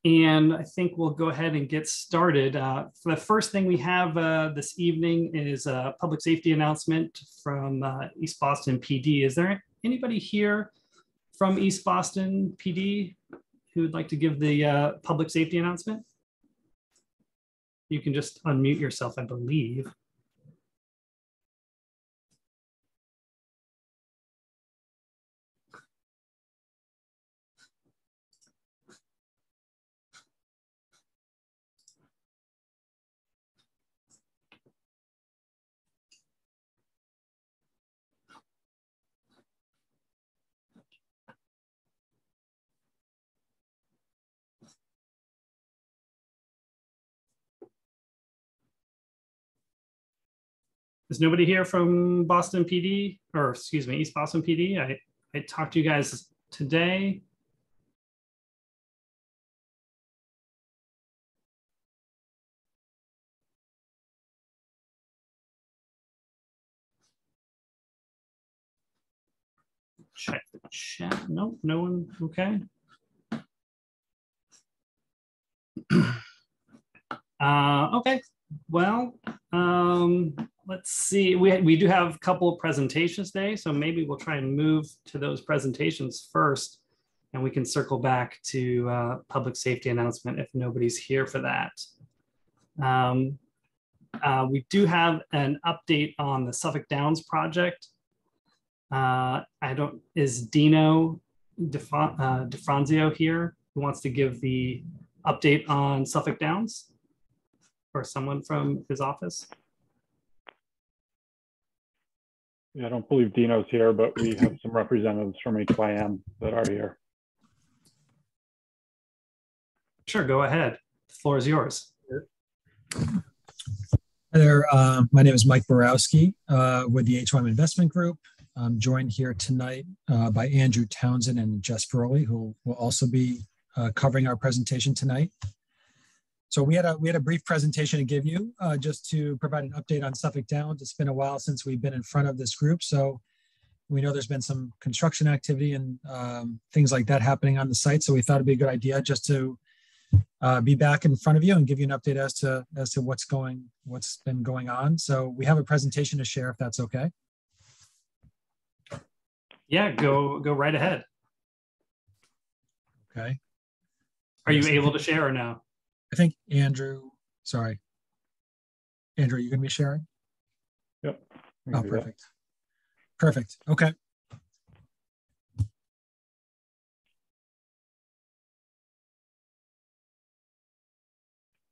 And I think we'll go ahead and get started. For the first thing we have this evening is a public safety announcement from East Boston PD. Is there anybody here from East Boston PD who would like to give the public safety announcement? You can just unmute yourself, I believe. Is nobody here from Boston PD, or excuse me, East Boston PD? I talked to you guys today. Check the chat. Nope, no one. Okay. Okay. Well, let's see. We do have a couple of presentations today, so maybe we'll try and move to those presentations first, and we can circle back to public safety announcement if nobody's here for that. We do have an update on the Suffolk Downs project. Is Dino DeFranzio here who wants to give the update on Suffolk Downs? Or someone from his office? Yeah, I don't believe Dino's here, but we have some representatives from HYM that are here. Sure, go ahead. The floor is yours. Hi there, my name is Mike Borowski with the HYM Investment Group. I'm joined here tonight by Andrew Townsend and Jess Burley, who will also be covering our presentation tonight. So we had a brief presentation to give you just to provide an update on Suffolk Downs. It's been a while since we've been in front of this group, so we know there's been some construction activity and things like that happening on the site. So we thought it'd be a good idea just to be back in front of you and give you an update as to what's been going on. So we have a presentation to share, if that's okay. Yeah, go right ahead. Okay. Are you able to share or no? I think Andrew, sorry. Andrew, are you going to be sharing? Yep. Oh, perfect. Perfect. Okay.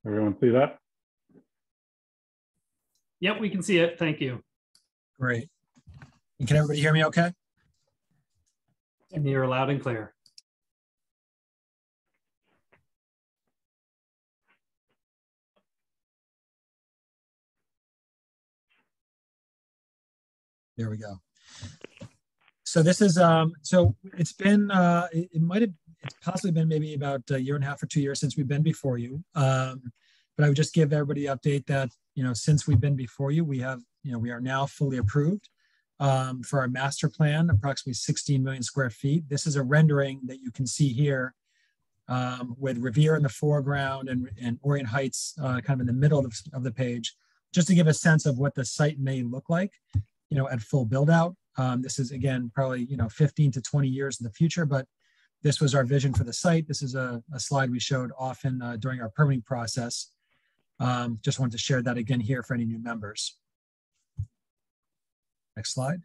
Everyone see that? Yep, we can see it. Thank you. Great. And can everybody hear me okay? And you're loud and clear. There we go. So this is, so it's been, it's possibly been maybe about a year and a half or 2 years since we've been before you. But I would just give everybody an update that, since we've been before you, we are now fully approved for our master plan, approximately 16 million square feet. This is a rendering that you can see here with Revere in the foreground and Orient Heights kind of in the middle of the page, just to give a sense of what the site may look like. At full build out. This is again, probably, 15 to 20 years in the future, but this was our vision for the site. This is a slide we showed often during our permitting process. Just wanted to share that again here for any new members. Next slide.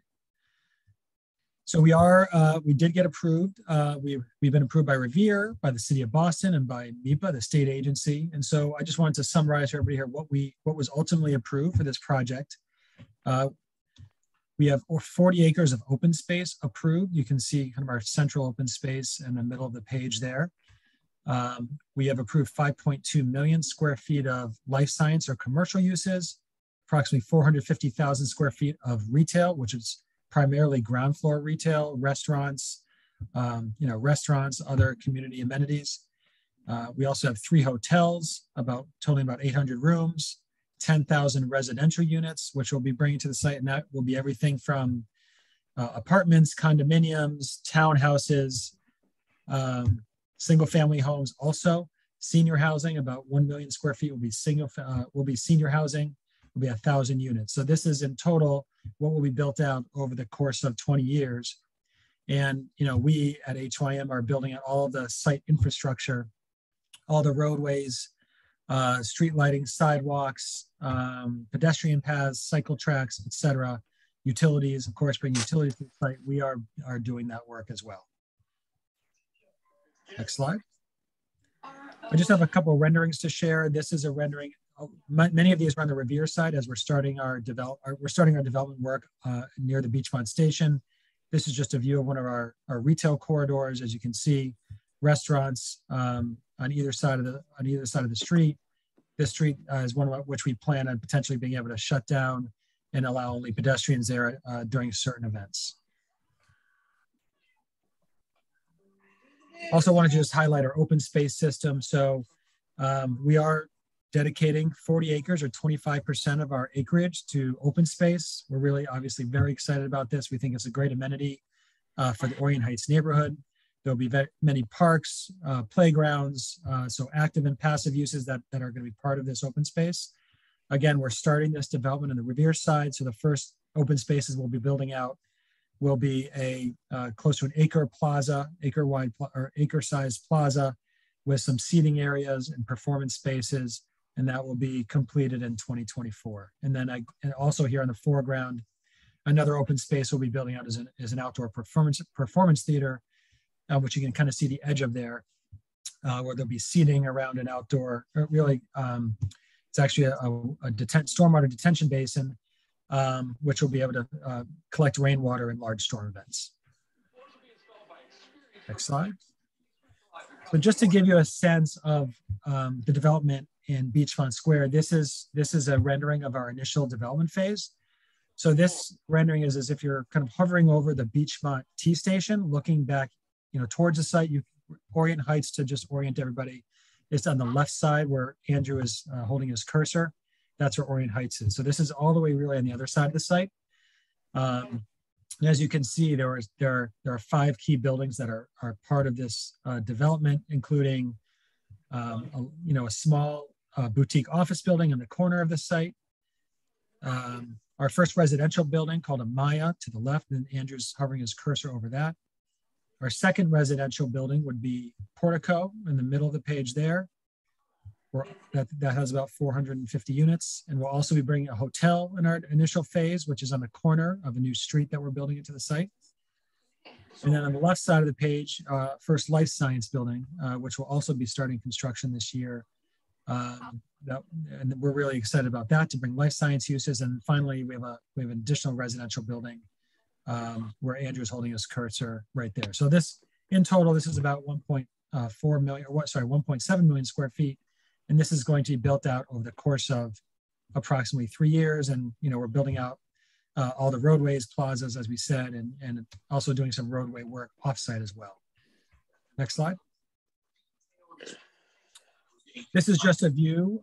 So we did get approved. We've been approved by Revere, by the city of Boston, and by MEPA, the state agency. And so I just wanted to summarize for everybody here what was ultimately approved for this project. We have 40 acres of open space approved. You can see kind of our central open space in the middle of the page there. We have approved 5.2 million square feet of life science or commercial uses, approximately 450,000 square feet of retail, which is primarily ground floor retail, restaurants, other community amenities. We also have 3 hotels, totaling about 800 rooms, 10,000 residential units, which we'll be bringing to the site, and that will be everything from apartments, condominiums, townhouses, single-family homes also. senior housing. About 1 million square feet will be senior housing, will be 1,000 units. So this is in total what will be built out over the course of 20 years. And we at HYM are building out all of the site infrastructure, all the roadways, street lighting, sidewalks, pedestrian paths, cycle tracks, etc. Utilities, of course, bring utilities to the site. We are doing that work as well. Next slide. I just have a couple of renderings to share. This is a rendering. Many of these are on the Revere side as we're starting our development work near the Beachfront Station. This is just a view of one of our retail corridors. As you can see, restaurants on either side of the street. This street is one of which we plan on potentially being able to shut down and allow only pedestrians there during certain events. Also wanted to just highlight our open space system. So we are dedicating 40 acres or 25% of our acreage to open space. We're really obviously very excited about this. We think it's a great amenity for the Orient Heights neighborhood. There'll be many parks, playgrounds, so active and passive uses that are going to be part of this open space. Again, we're starting this development on the Revere side. So the first open spaces we'll be building out will be a close to an acre plaza, acre-wide or acre-sized plaza with some seating areas and performance spaces, and that will be completed in 2024. And then and also here on the foreground, another open space we'll be building out is an outdoor performance theater, which you can kind of see the edge of there, where there'll be seating around an outdoor, really, it's actually a stormwater detention basin, which will be able to collect rainwater in large storm events. Next slide. So just to give you a sense of the development in Beachfront Square, this is a rendering of our initial development phase. So this rendering is as if you're kind of hovering over the Beachfront T station, looking back, towards the site. Orient Heights, to just orient everybody, is on the left side where Andrew is holding his cursor. That's where Orient Heights is. So this is all the way really on the other side of the site. And as you can see, there are 5 key buildings that are part of this development, including a small boutique office building in the corner of the site. Our first residential building called a Maya to the left, and Andrew's hovering his cursor over that. Our second residential building would be Portico in the middle of the page there. That has about 450 units. And we'll also be bringing a hotel in our initial phase, which is on the corner of a new street that we're building into the site. And then on the left side of the page, first life science building, which will also be starting construction this year. And we're really excited about that, to bring life science uses. And finally, we have an additional residential building where Andrew's holding his cursor right there. So this, in total, this is about 1.7 million square feet. And this is going to be built out over the course of approximately 3 years. And, we're building out all the roadways, plazas, as we said, and also doing some roadway work offsite as well. Next slide. This is just a view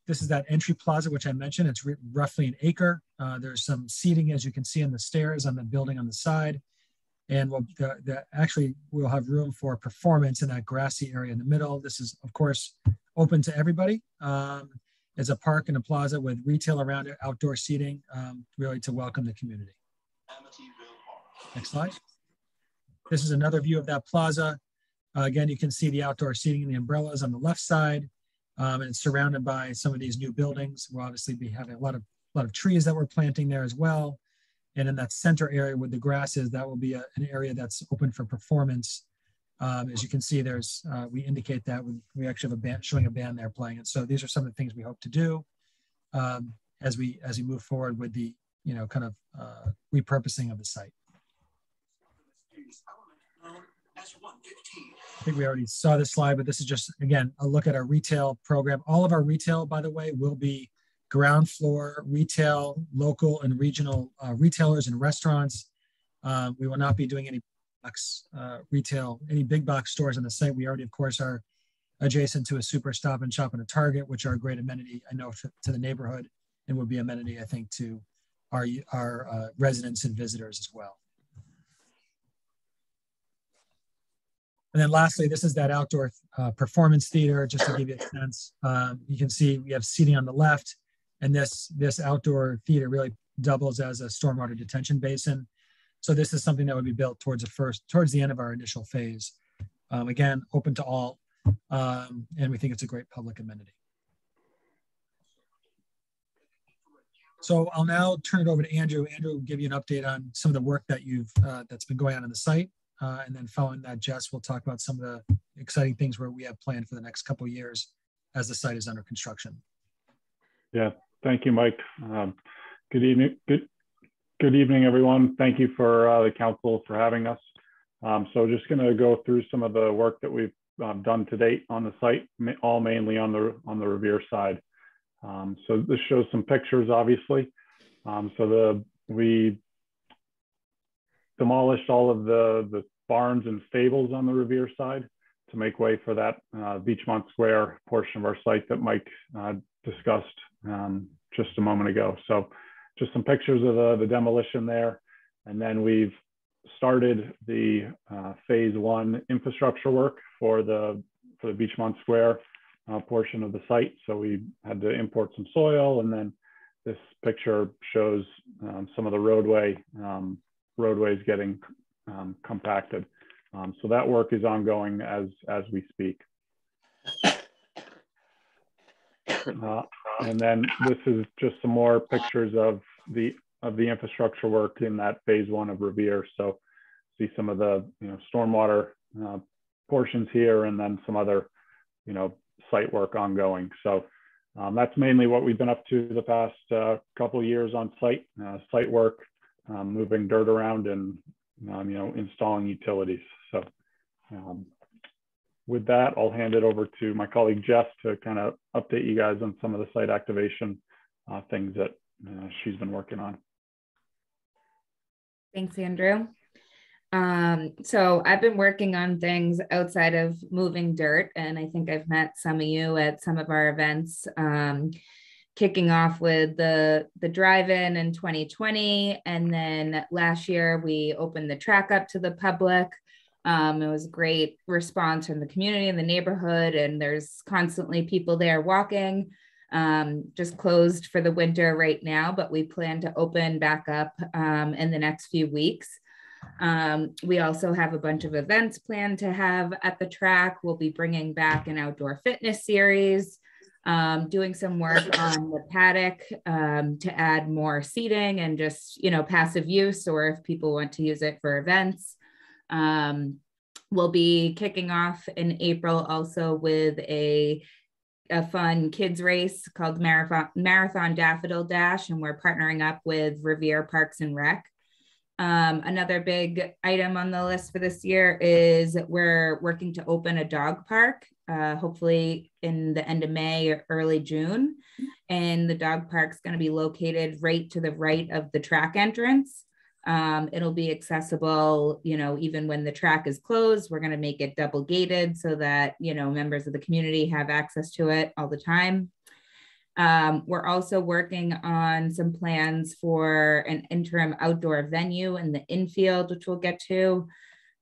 this is that entry plaza, which I mentioned. It's roughly an acre. There's some seating, as you can see, on the stairs on the building on the side. And we'll have room for performance in that grassy area in the middle. This is, of course, open to everybody. It's a park and a plaza with retail around it, outdoor seating, really to welcome the community. Next slide. This is another view of that plaza. Again, you can see the outdoor seating and the umbrellas on the left side. And it's surrounded by some of these new buildings. We'll obviously be having a lot of trees that we're planting there as well. And in that center area with the grasses, that will be an area that's open for performance. As you can see, we indicate that we actually have a band showing a band there playing. And so these are some of the things we hope to do as we move forward with the kind of repurposing of the site. I think we already saw this slide, but this is just, again, a look at our retail program. All of our retail, by the way, will be ground floor retail, local and regional retailers and restaurants. We will not be doing any retail, any big box stores on the site. We already, of course, are adjacent to a Super Stop and Shop and a Target, which are a great amenity, I know, to the neighborhood, and would be amenity, I think, to our residents and visitors as well. And then lastly, this is that outdoor performance theater, just to give you a sense. You can see we have seating on the left, and this outdoor theater really doubles as a stormwater detention basin. So this is something that would be built towards the end of our initial phase. Again, open to all, and we think it's a great public amenity. So I'll now turn it over to Andrew. Andrew will give you an update on some of the work that that's been going on the site. And then following that, Jess will talk about some of the exciting things where we have planned for the next couple of years as the site is under construction. Yeah, thank you, Mike. Good evening. Good evening, everyone. Thank you for the council for having us. So just going to go through some of the work that we've done to date on the site, all mainly on the Revere side. So this shows some pictures, obviously. We demolished all of the barns and stables on the Revere side to make way for that Beachmont Square portion of our site that Mike discussed just a moment ago. So just some pictures of the demolition there. And then we've started the phase 1 infrastructure work for the Beachmont Square portion of the site. So we had to import some soil, and then this picture shows some of the roadways getting compacted. So that work is ongoing as we speak. And then this is just some more pictures of the infrastructure work in that phase 1 of Revere. So see some of the stormwater portions here, and then some other site work ongoing. So that's mainly what we've been up to the past couple of years on site work, moving dirt around and installing utilities. So with that, I'll hand it over to my colleague Jess to kind of update you guys on some of the site activation things that she's been working on. Thanks, Andrew. So I've been working on things outside of moving dirt, and I think I've met some of you at some of our events, kicking off with the drive-in in 2020. And then last year we opened the track up to the public. It was a great response from the community and the neighborhood, and there's constantly people there walking. Just closed for the winter right now, but we plan to open back up in the next few weeks. We also have a bunch of events planned to have at the track. We'll be bringing back an outdoor fitness series, doing some work on the paddock to add more seating and just, passive use, or if people want to use it for events. We'll be kicking off in April also with a fun kids race called Marathon Daffodil Dash, and we're partnering up with Revere Parks and Rec. Another big item on the list for this year is we're working to open a dog park, hopefully in the end of May or early June. And the dog park's going to be located right to the right of the track entrance. It'll be accessible, even when the track is closed. We're going to make it double gated so that, members of the community have access to it all the time. We're also working on some plans for an interim outdoor venue in the infield, which we'll get to.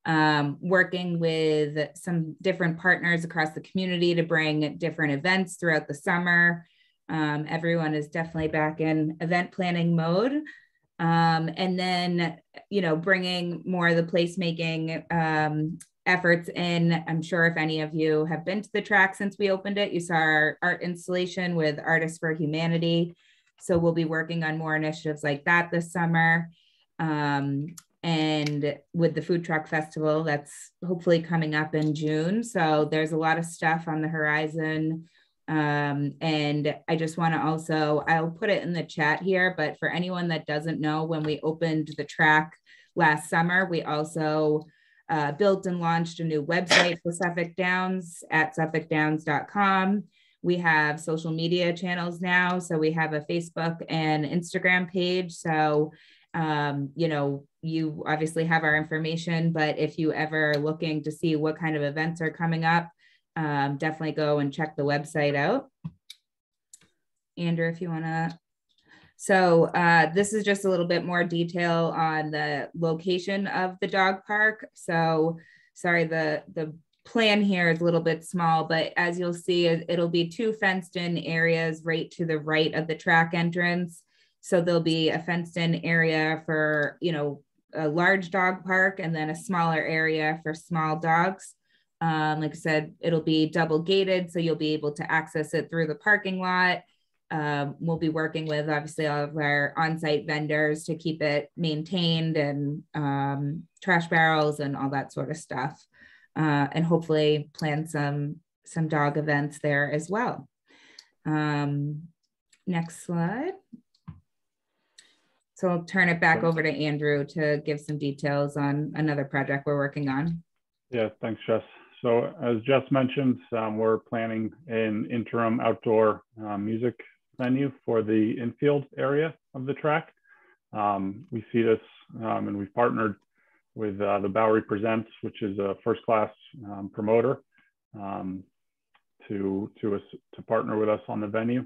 Working with some different partners across the community to bring different events throughout the summer. Everyone is definitely back in event planning mode. And then, bringing more of the placemaking efforts in. I'm sure if any of you have been to the track since we opened it, you saw our art installation with Artists for Humanity. So we'll be working on more initiatives like that this summer. And with the food truck festival, that's hopefully coming up in June. So there's a lot of stuff on the horizon. And I just want to also, I'll put it in the chat here, but for anyone that doesn't know, when we opened the track last summer, we also built and launched a new website for Suffolk Downs at suffolkdowns.com. We have social media channels now. So we have a Facebook and Instagram page. So, you obviously have our information, but if you ever are looking to see what kind of events are coming up, definitely go and check the website out. Andrew, if you want to. So this is just a little bit more detail on the location of the dog park. So sorry, the plan here is a little bit small, but as you'll see, it'll be 2 fenced in areas right to the right of the track entrance. So there'll be a fenced in area for, you know, a large dog park, and then a smaller area for small dogs. Like I said, it'll be double gated, so you'll be able to access it through the parking lot. We'll be working with obviously all of our on-site vendors to keep it maintained, and trash barrels and all that sort of stuff. And hopefully plan some dog events there as well. Next slide. So I'll turn it back over to Andrew to give some details on another project we're working on. Yeah, thanks, Jess. So as Jess mentioned, we're planning an interim outdoor music venue for the infield area of the track. We see this, and we've partnered with the Bowery Presents, which is a first-class promoter, to partner with us on the venue.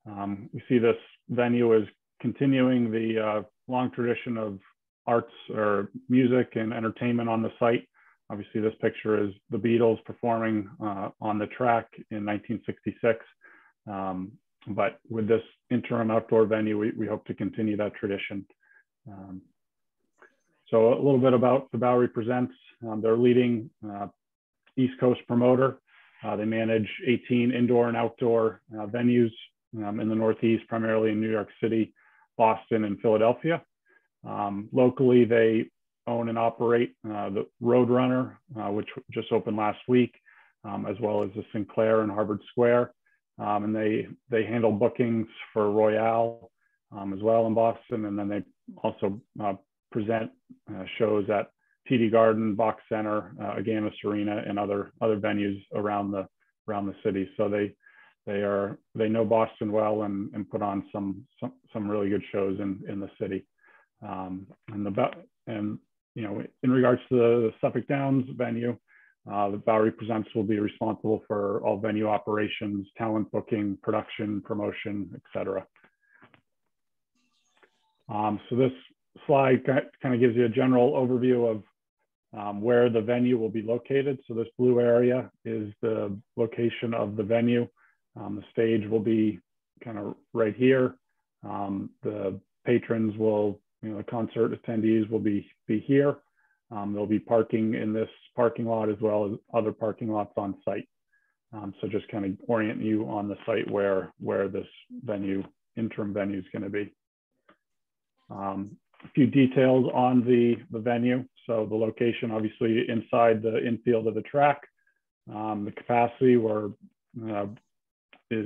We see this venue as continuing the long tradition of arts or music and entertainment on the site. Obviously, this picture is the Beatles performing on the track in 1966. But with this interim outdoor venue, we hope to continue that tradition. So a little bit about the Bowery Presents. They're leading East Coast promoter. They manage 18 indoor and outdoor venues in the Northeast, primarily in New York City, Boston, and Philadelphia. Locally, they own and operate the Roadrunner, which just opened last week, as well as the Sinclair in Harvard Square. And they handle bookings for Royale as well in Boston. And then they also present shows at TD Garden, Box Center, Agganis Arena, and other venues around the city. So they know Boston well and put on some really good shows in the city. And you know, in regards to the Suffolk Downs venue, the Bowery Presents will be responsible for all venue operations, talent booking, production, promotion, etc. So this slide kind of gives you a general overview of where the venue will be located. So this blue area is the location of the venue. The stage will be kind of right here. The patrons will, you know, the concert attendees will be here. There'll be parking in this parking lot as well as other parking lots on site. So just kind of orient you on the site where this interim venue is going to be. A few details on the venue. So the location, obviously inside the infield of the track. The capacity is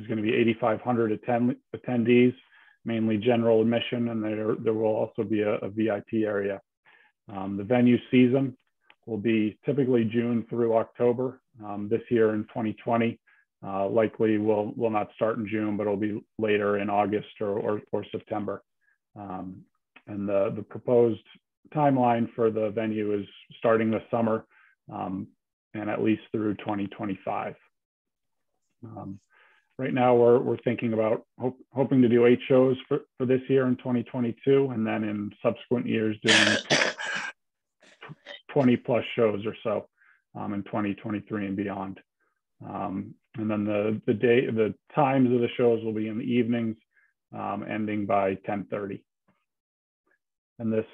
going to be 8,500 attendees, mainly general admission, and there will also be a VIP area. The venue season will be typically June through October. This year in 2020, likely will not start in June, but it'll be later in August or September. And the proposed timeline for the venue is starting this summer and at least through 2025. Right now, we're thinking about hoping to do 8 shows for this year in 2022, and then in subsequent years doing 20 plus shows or so in 2023 and beyond. And then the times of the shows will be in the evenings, ending by 10:30. And this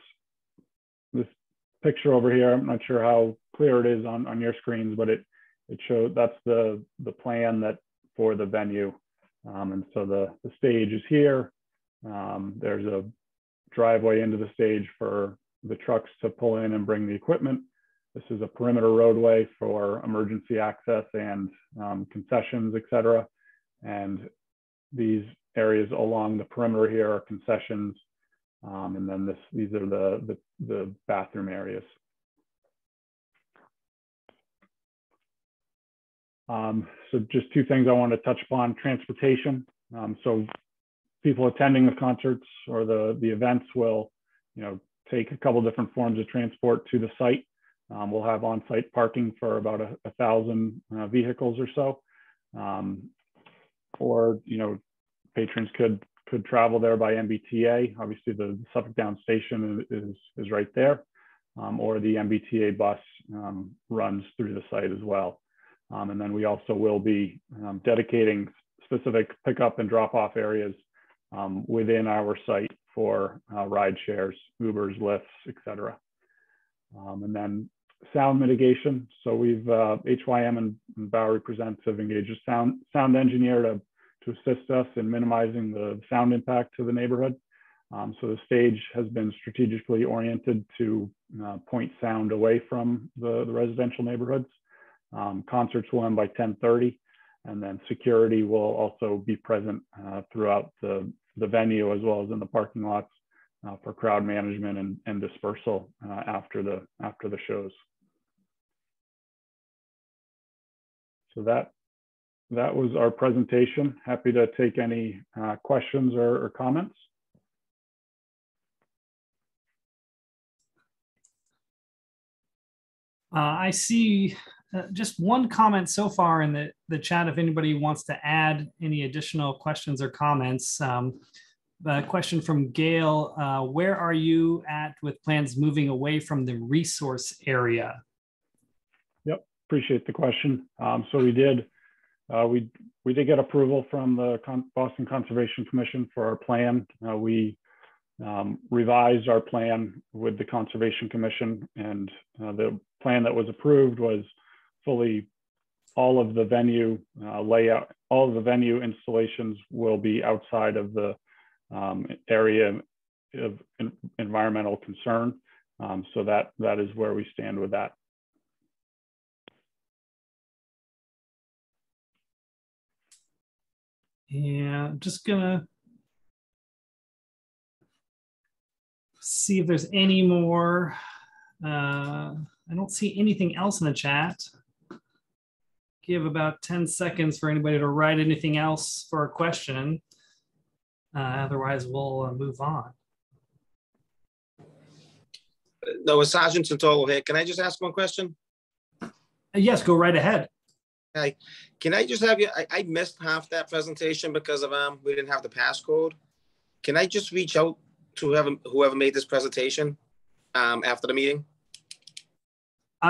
picture over here, I'm not sure how clear it is on your screens, but it shows that's the plan for the venue. And so the stage is here. There's a driveway into the stage for the trucks to pull in and bring the equipment. This is a perimeter roadway for emergency access and concessions, etc. And these areas along the perimeter here are concessions. And then these are the bathroom areas. So just 2 things I want to touch upon: transportation. So people attending the concerts or the events will, you know, take a couple different forms of transport to the site. We'll have on-site parking for about 1,000 vehicles or so. Or, you know, patrons could travel there by MBTA. Obviously, the Suffolk Downs station is right there. or the MBTA bus runs through the site as well. And then we also will be dedicating specific pickup and drop off areas within our site for ride shares, Ubers, Lyfts, etc. And then sound mitigation. So we've HYM and Bowery Presents have engaged a sound engineer to assist us in minimizing the sound impact to the neighborhood. So the stage has been strategically oriented to point sound away from the residential neighborhoods. Concerts will end by 10:30, and then security will also be present throughout the venue as well as in the parking lots for crowd management and dispersal after the shows. So that was our presentation. Happy to take any questions or comments. I see just one comment so far in the chat. If anybody wants to add any additional questions or comments, a question from Gail, where are you at with plans moving away from the resource area? Yep, appreciate the question. So we did get approval from the Boston Conservation Commission for our plan. We revised our plan with the Conservation Commission, and the plan that was approved was fully all of the venue layout, all of the venue installations will be outside of the area of environmental concern. So that is where we stand with that. Yeah, I'm just gonna see if there's any more. I don't see anything else in the chat. Give about 10 seconds for anybody to write anything else for a question. Otherwise, we'll move on. No, Sergeant Santolo here. Can I just ask one question? Yes, go right ahead. Hi. Can I just have you, I missed half that presentation because of we didn't have the passcode. Can I just reach out to whoever made this presentation after the meeting?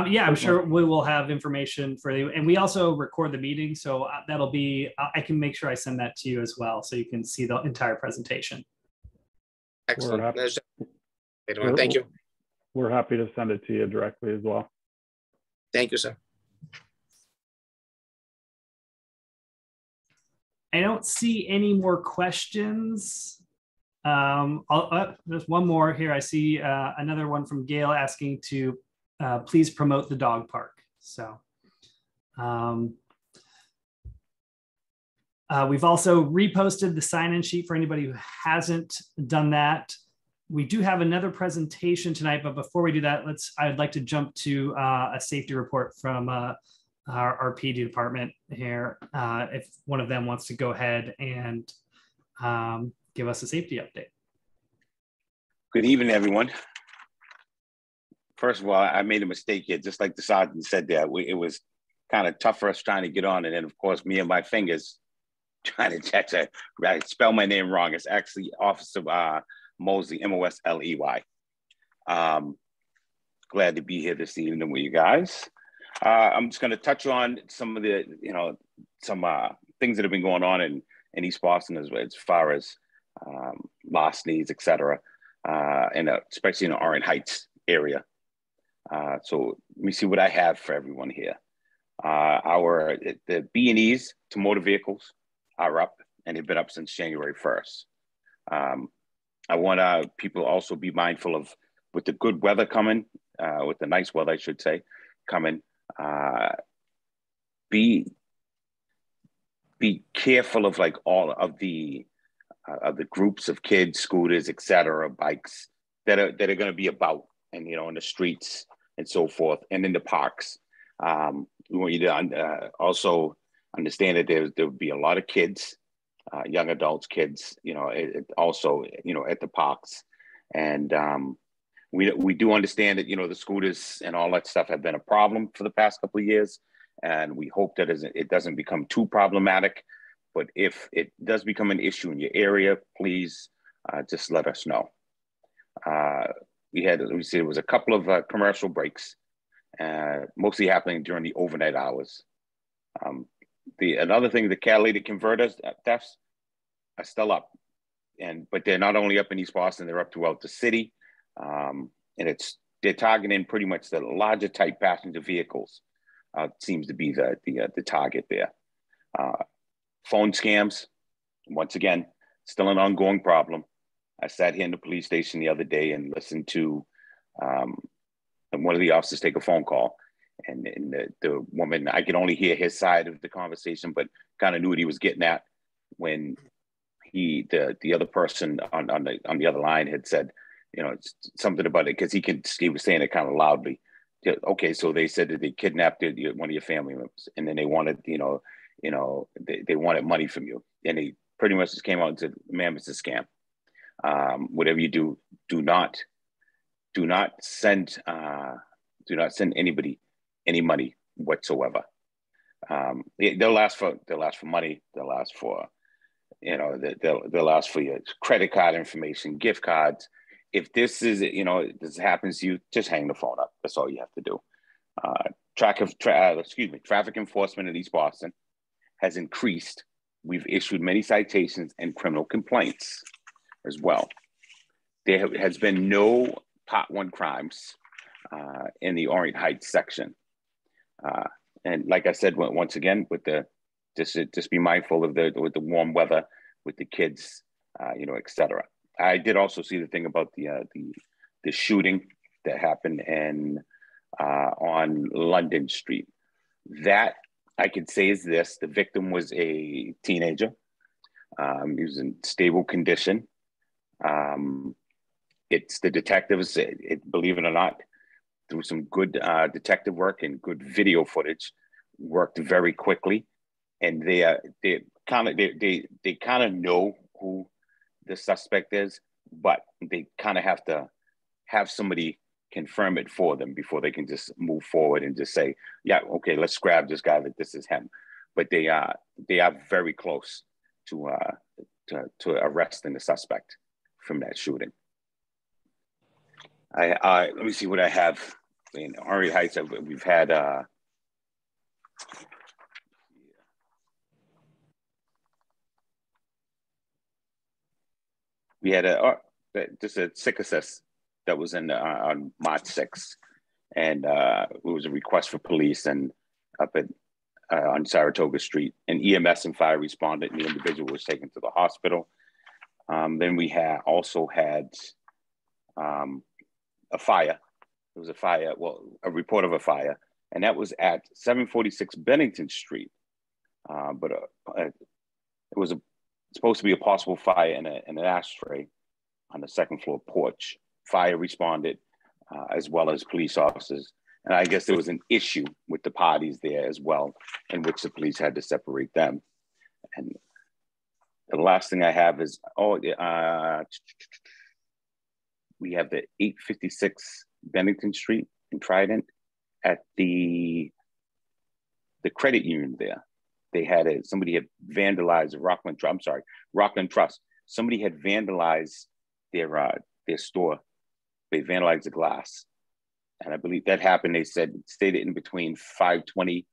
Yeah, I'm sure we will have information for you. And we also record the meeting. So that'll be, I can make sure I send that to you as well, so you can see the entire presentation. Excellent. Thank you. We're happy to send it to you directly as well. Thank you, sir. I don't see any more questions. There's one more here. I see another one from Gail asking to please promote the dog park. So we've also reposted the sign-in sheet for anybody who hasn't done that. We do have another presentation tonight, but before we do that, I'd like to jump to a safety report from our PD department here. If one of them wants to go ahead and give us a safety update. Good evening, everyone. First of all, I made a mistake here, just like the sergeant said there. It was kind of tough for us trying to get on. And then, of course, me and my fingers trying to check. I spell my name wrong. It's actually Officer Mosley, Mosley. Glad to be here this evening with you guys. I'm just going to touch on some of the, some things that have been going on in East Boston as far as lost needs, et cetera, and especially in the Orange Heights area. So let me see what I have for everyone here. The B&Es to motor vehicles are up, and they've been up since January 1st. I want people to also be mindful of, with the good weather coming, with the nice weather, I should say, coming, be careful of like all of the groups of kids, scooters, et cetera, bikes that are going to be about, and in the streets and so forth, and in the parks. We want you to also understand that there would be a lot of kids, young adults, kids, also, at the parks. And we do understand that, the scooters and all that stuff have been a problem for the past couple of years. And we hope that it doesn't become too problematic. But if it does become an issue in your area, please just let us know. we see it was a couple of commercial breaks, mostly happening during the overnight hours. Another thing, the catalytic converter thefts are still up, but they're not only up in East Boston, they're up throughout the city, and they're targeting pretty much the larger type passenger vehicles. Seems to be the target there. Phone scams, once again, still an ongoing problem. I sat here in the police station the other day and listened to one of the officers take a phone call, and the woman, I could only hear his side of the conversation, but kind of knew what he was getting at when the other person on the other line had said, something about it, because he was saying it kind of loudly. Okay, so they said that they kidnapped one of your family members, and then they wanted, they wanted money from you, and he pretty much just came out and said, "Ma'am, it's a scam. Whatever you do, do not send anybody any money whatsoever. They'll ask for money. They'll ask for, they'll ask for your credit card information, gift cards. If this happens to you, just hang the phone up. That's all you have to do." Traffic enforcement in East Boston has increased. We've issued many citations and criminal complaints as well. There has been no Part 1 crimes in the Orient Heights section. And like I said, once again, just be mindful with the warm weather, with the kids, et cetera. I did also see the thing about the shooting that happened on London Street. That I could say is this: the victim was a teenager. He was in stable condition. It's the detectives, believe it or not, through some good detective work and good video footage, worked very quickly, and they kind of know who the suspect is, but they kind of have to have somebody confirm it for them before they can just move forward and just say, "Yeah, okay, let's grab this guy, that this is him." But they are very close to arresting the suspect from that shooting. Let me see what I have in Orient Heights. We've had just a sick assist that was on March 6th, and it was a request for police and up on Saratoga Street, and EMS and fire responded, and the individual was taken to the hospital. Then we also had a fire. There was a fire, a report of a fire, and that was at 746 Bennington Street. But it was supposed to be a possible fire in an ashtray on the second floor porch. Fire responded, as well as police officers. And I guess there was an issue with the parties there as well, in which the police had to separate them. And the last thing I have is, we have the 856 Bennington Street in Trident at the credit union there. They had somebody had vandalized Rockland Trust. Somebody had vandalized their store. They vandalized the glass. And I believe that happened, they said, stated in between 5:20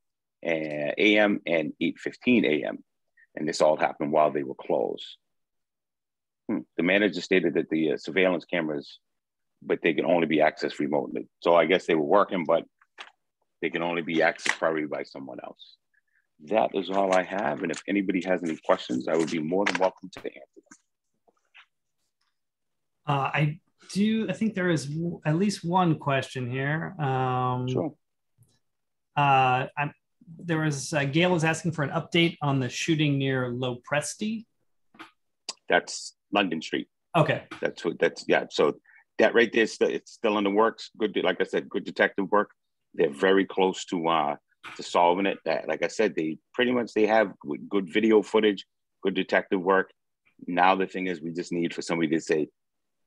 a.m. and 8:15 a.m. And this all happened while they were closed. The manager stated that the surveillance cameras, but they can only be accessed remotely. So I guess they were working, but they can only be accessed probably by someone else. That is all I have. And if anybody has any questions, I would be more than welcome to answer them. I think there is at least one question here. Sure. Gail is asking for an update on the shooting near Low Presti. That's London Street. Okay. Yeah. So that right there, it's still in the works. Good, like I said, good detective work. They're very close to solving it. Like I said, they have good video footage, good detective work. Now the thing is, we just need for somebody to say,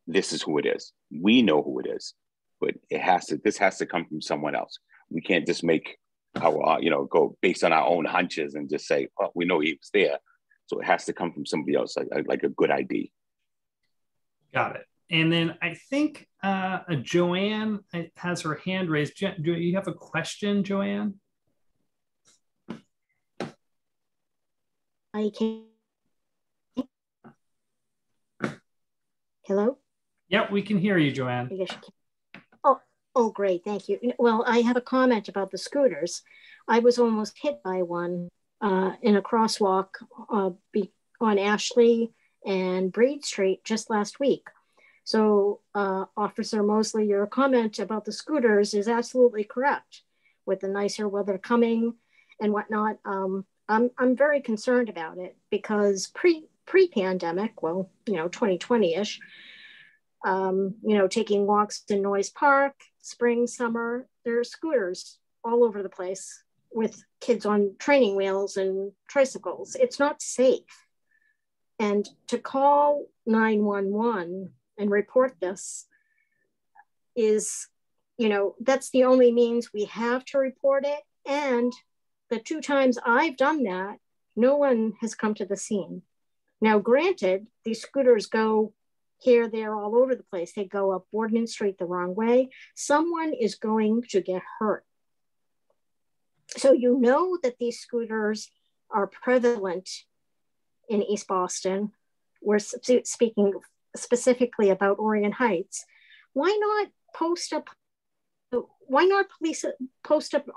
this is who it is. We know who it is, but this has to come from someone else. We can't just make our, go based on our own hunches and just say, oh, we know he was there. So it has to come from somebody else, like a good ID. Got it. And then I think Joanne has her hand raised. Do you have a question, Joanne? I can. Hello? Yep, we can hear you, Joanne. I guess you can. Oh, great. Thank you. Well, I have a comment about the scooters. I was almost hit by one in a crosswalk on Ashley and Breed Street just last week. So Officer Mosley, your comment about the scooters is absolutely correct. With the nicer weather coming and whatnot, I'm very concerned about it because pre-pandemic, well, 2020-ish, taking walks in Noyes Park, spring, summer, there are scooters all over the place with kids on training wheels and tricycles. It's not safe. And to call 911 and report this is, that's the only means we have to report it. And the 2 times I've done that, no one has come to the scene. Now, granted, these scooters go here, there, all over the place. They go up Boardman Street the wrong way. Someone is going to get hurt. So you know that these scooters are prevalent in East Boston. We're speaking specifically about Orion Heights. Why not post an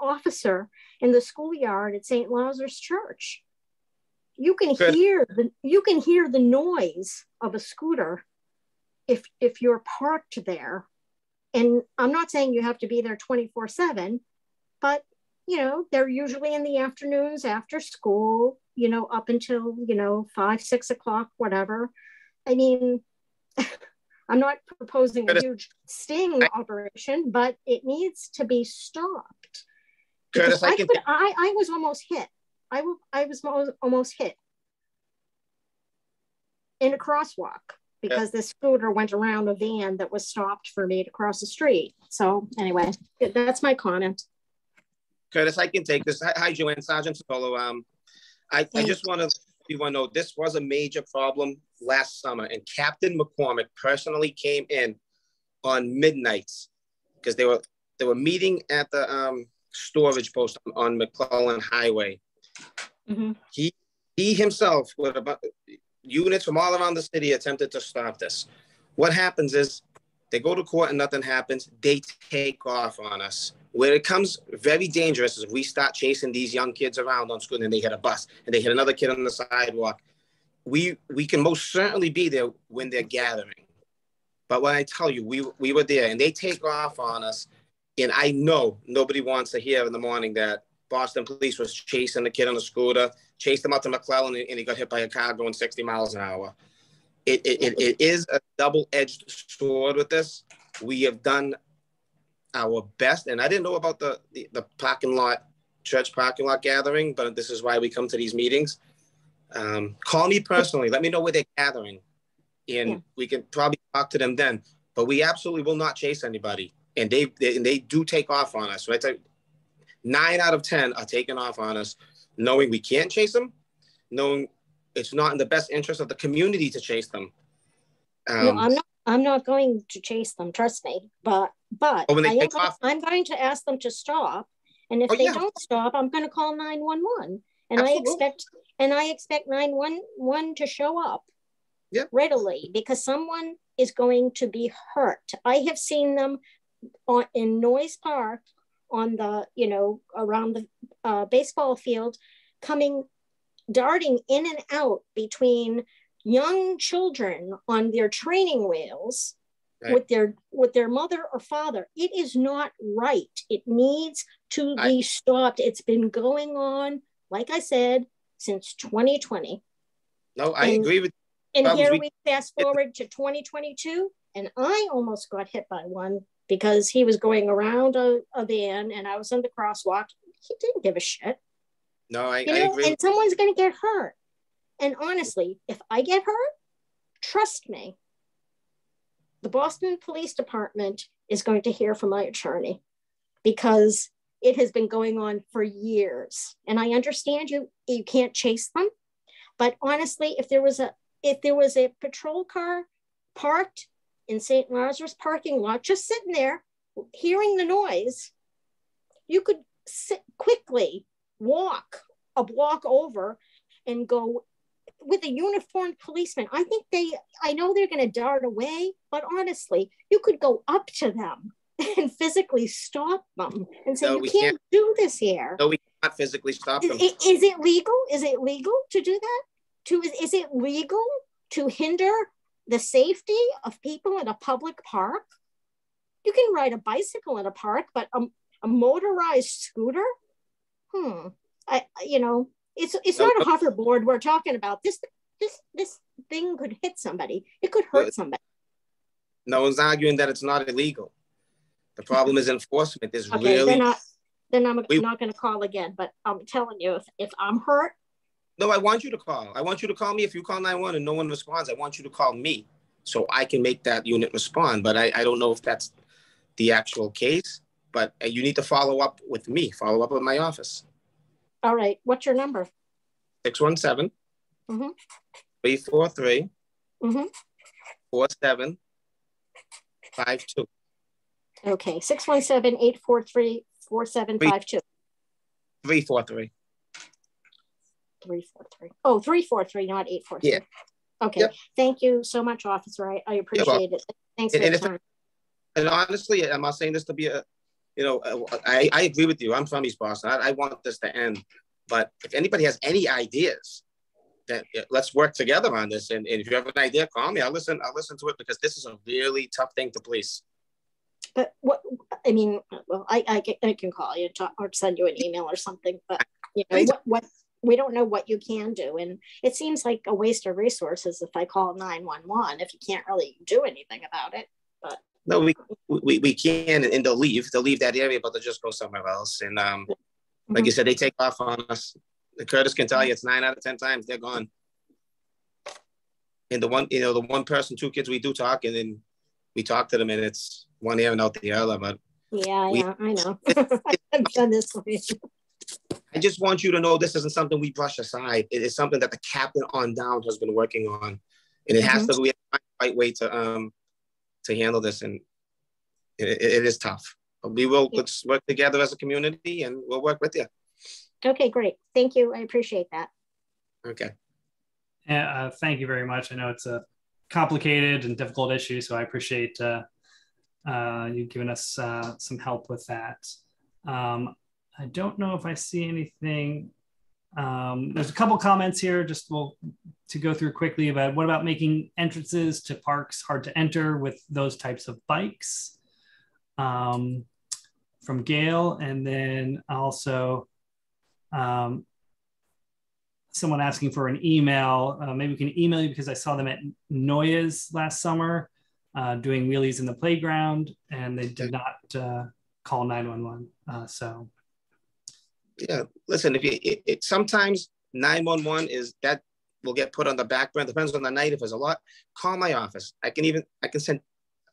officer in the schoolyard at St. Lazarus Church? You can hear the noise of a scooter if you're parked there. And I'm not saying you have to be there 24/7, but they're usually in the afternoons after school, up until 5, 6 o'clock, whatever. I mean, I'm not proposing a huge sting operation, but it needs to be stopped. Curtis, I was almost hit. I was almost hit in a crosswalk because this scooter went around a van that was stopped for me to cross the street. So anyway, that's my comment. Curtis, I can take this. Hi, Joanne, Sergeant Solo. I just want to let everyone know this was a major problem last summer, and Captain McCormick personally came in on midnights because they were meeting at the storage post on McClellan Highway. Mm-hmm. He himself, with about units from all around the city, attempted to stop this. What happens is they go to court and nothing happens. They take off on us. Where it becomes very dangerous is if we start chasing these young kids around on school and they hit a bus and they hit another kid on the sidewalk. We can most certainly be there when they're gathering. But when I tell you, we were there and they take off on us. And I know nobody wants to hear in the morning that Boston police was chasing the kid on a scooter, chased him out to McClellan, and he got hit by a car going 60 miles an hour. It is a double-edged sword with this. We have done our best, and I didn't know about the parking lot, church parking lot gathering, but this is why we come to these meetings. Call me personally. Let me know where they're gathering, and we can probably talk to them then. But we absolutely will not chase anybody, and they do take off on us. Right? 9 out of 10 are taking off on us, knowing we can't chase them, knowing it's not in the best interest of the community to chase them. No, I'm not going to chase them. Trust me. But I'm going to ask them to stop. And if they don't stop, I'm going to call 911. And I expect 911 to show up readily because someone is going to be hurt. I have seen them in Noyes Park on the, around the baseball field, darting in and out between young children on their training wheels with their mother or father. It is not right. It needs to be stopped. It's been going on, like I said, since 2020. No, I agree with you. And here we fast forward to 2022, and I almost got hit by one because he was going around a van and I was in the crosswalk. He didn't give a shit. No, I agree. And someone's going to get hurt. And honestly, if I get hurt, trust me, the Boston Police Department is going to hear from my attorney because it has been going on for years. And I understand you can't chase them, but honestly, if there was a patrol car parked in St. Lazarus parking lot, just sitting there, hearing the noise, you could quickly walk a block over and go with a uniformed policeman. I know they're going to dart away, but honestly, you could go up to them and physically stop them and say, you can't do this here. No, we cannot physically stop them. Is it legal? Is it legal to do that? Is it legal to hinder the safety of people in a public park? You can ride a bicycle in a park, but a motorized scooter? It's not a hoverboard we're talking about. This thing could hit somebody. It could hurt somebody. No one's arguing that it's not illegal. The problem is enforcement. Is okay, really. Then I'm not going to call again. But I'm telling you, if I'm hurt. No, I want you to call. I want you to call me. If you call 911 and no one responds, I want you to call me so I can make that unit respond. But I don't know if that's the actual case. But you need to follow up with me. Follow up with my office. All right. What's your number? 617 343 4752. Okay. 617-843-4752. 343. 343. Oh, 343, not 843. Yeah. Okay. Yep. Thank you so much, officer. I appreciate it. Thanks for your time. And honestly, I'm not saying this to be I agree with you. I'm from East Boston. I want this to end. But if anybody has any ideas, then let's work together on this. And if you have an idea, call me. I'll listen to it, because this is a really tough thing to police. But I can call you or send you an email or something. But what we don't know what you can do, and it seems like a waste of resources if I call 911 if you can't really do anything about it. But no, we can, and they'll leave that area, but they'll just go somewhere else. And like you said, they take off on us. Curtis can tell you it's 9 out of 10 times they're gone. And the one person, 2 kids, we do talk, and then we talk to them, and it's one ear and out the other. But yeah, I know. I've done this for you. I just want you to know this isn't something we brush aside. It is something that the captain on down has been working on, and it has to be the right way to handle this. And it is tough. But let's work together as a community, and we'll work with you. Okay, great. Thank you. I appreciate that. Okay. Thank you very much. I know it's a complicated and difficult issue, so I appreciate you giving us some help with that. I don't know if I see anything. There's a couple comments here, just to go through quickly about what about making entrances to parks hard to enter with those types of bikes, from Gail. And then also someone asking for an email. Maybe we can email you, because I saw them at Noyes last summer doing wheelies in the playground, and they did not call 911. So. Yeah, listen, sometimes 911 is that will get put on the back burner. Depends on the night. If there's a lot, call my office. I can send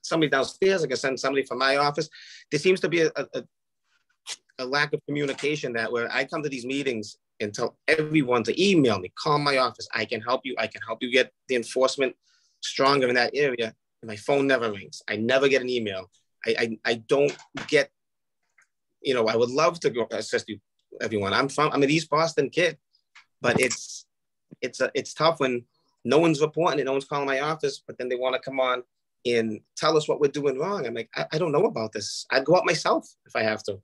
somebody downstairs. I can send somebody from my office. There seems to be a lack of communication that where I come to these meetings and tell everyone to email me, call my office. I can help you. I can help you get the enforcement stronger in that area. And my phone never rings. I never get an email. I don't get, I would love to go assist you. Everyone, I'm an East Boston kid, but it's tough when no one's reporting it, no one's calling my office, but then they want to come on and tell us what we're doing wrong. I'm like, I don't know about this. I'd go out myself if I have to.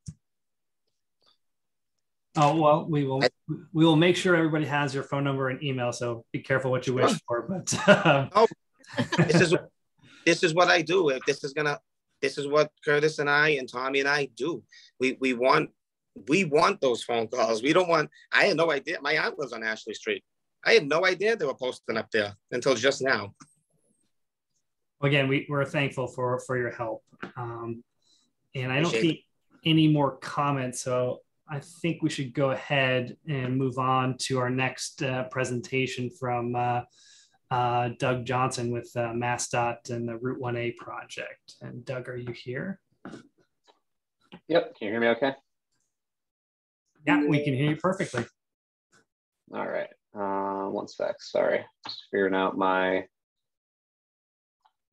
Oh, well, we will make sure everybody has your phone number and email, so be careful what you wish for. But this is what I do. This is what Curtis and I and Tommy and I do. We want those phone calls. I had no idea. My aunt lives on Ashley Street. I had no idea they were posting up there until just now. Again, we're thankful for your help. And I don't see any more comments, so I think we should go ahead and move on to our next presentation from Doug Johnson with MassDOT and the Route 1A project. And Doug, are you here? Yep, can you hear me okay? Yeah, we can hear you perfectly. All right, 1 sec, sorry. Just figuring out my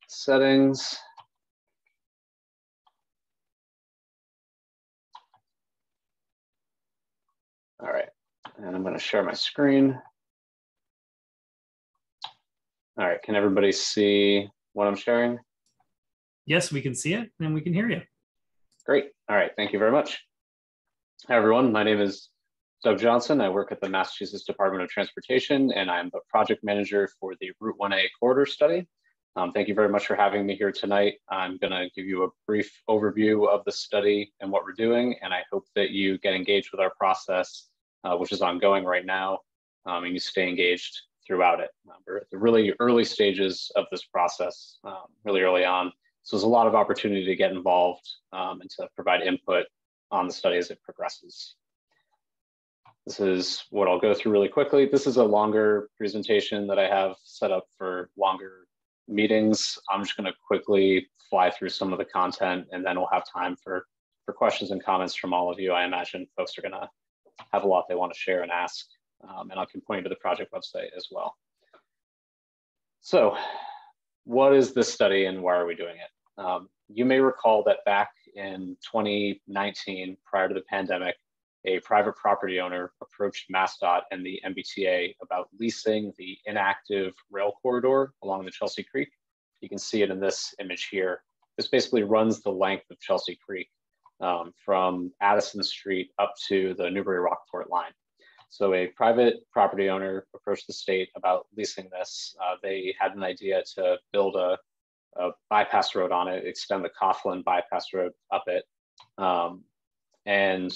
settings. All right, and I'm going to share my screen. All right, can everybody see what I'm sharing? Yes, we can see it and we can hear you. Great. All right, thank you very much. Hi, everyone. My name is Doug Johnson. I work at the Massachusetts Department of Transportation, and I'm the project manager for the Route 1A corridor study. Thank you very much for having me here tonight. I'm going to give you a brief overview of the study and what we're doing, and I hope that you get engaged with our process, which is ongoing right now, and you stay engaged throughout it. We're at the really early stages of this process, really early on. So there's a lot of opportunity to get involved and to provide input on the study as it progresses. This is what I'll go through really quickly. This is a longer presentation that I have set up for longer meetings. I'm just going to quickly fly through some of the content, and then we'll have time for questions and comments from all of you. I imagine folks are going to have a lot they want to share and ask, and I can point you to the project website as well. So what is this study and why are we doing it? You may recall that back in 2019, prior to the pandemic, a private property owner approached MassDOT and the MBTA about leasing the inactive rail corridor along the Chelsea Creek. You can see it in this image here. This basically runs the length of Chelsea Creek from Addison Street up to the Newbury-Rockport line. So a private property owner approached the state about leasing this. They had an idea to build a bypass road on it, extend the Coughlin bypass road up it. And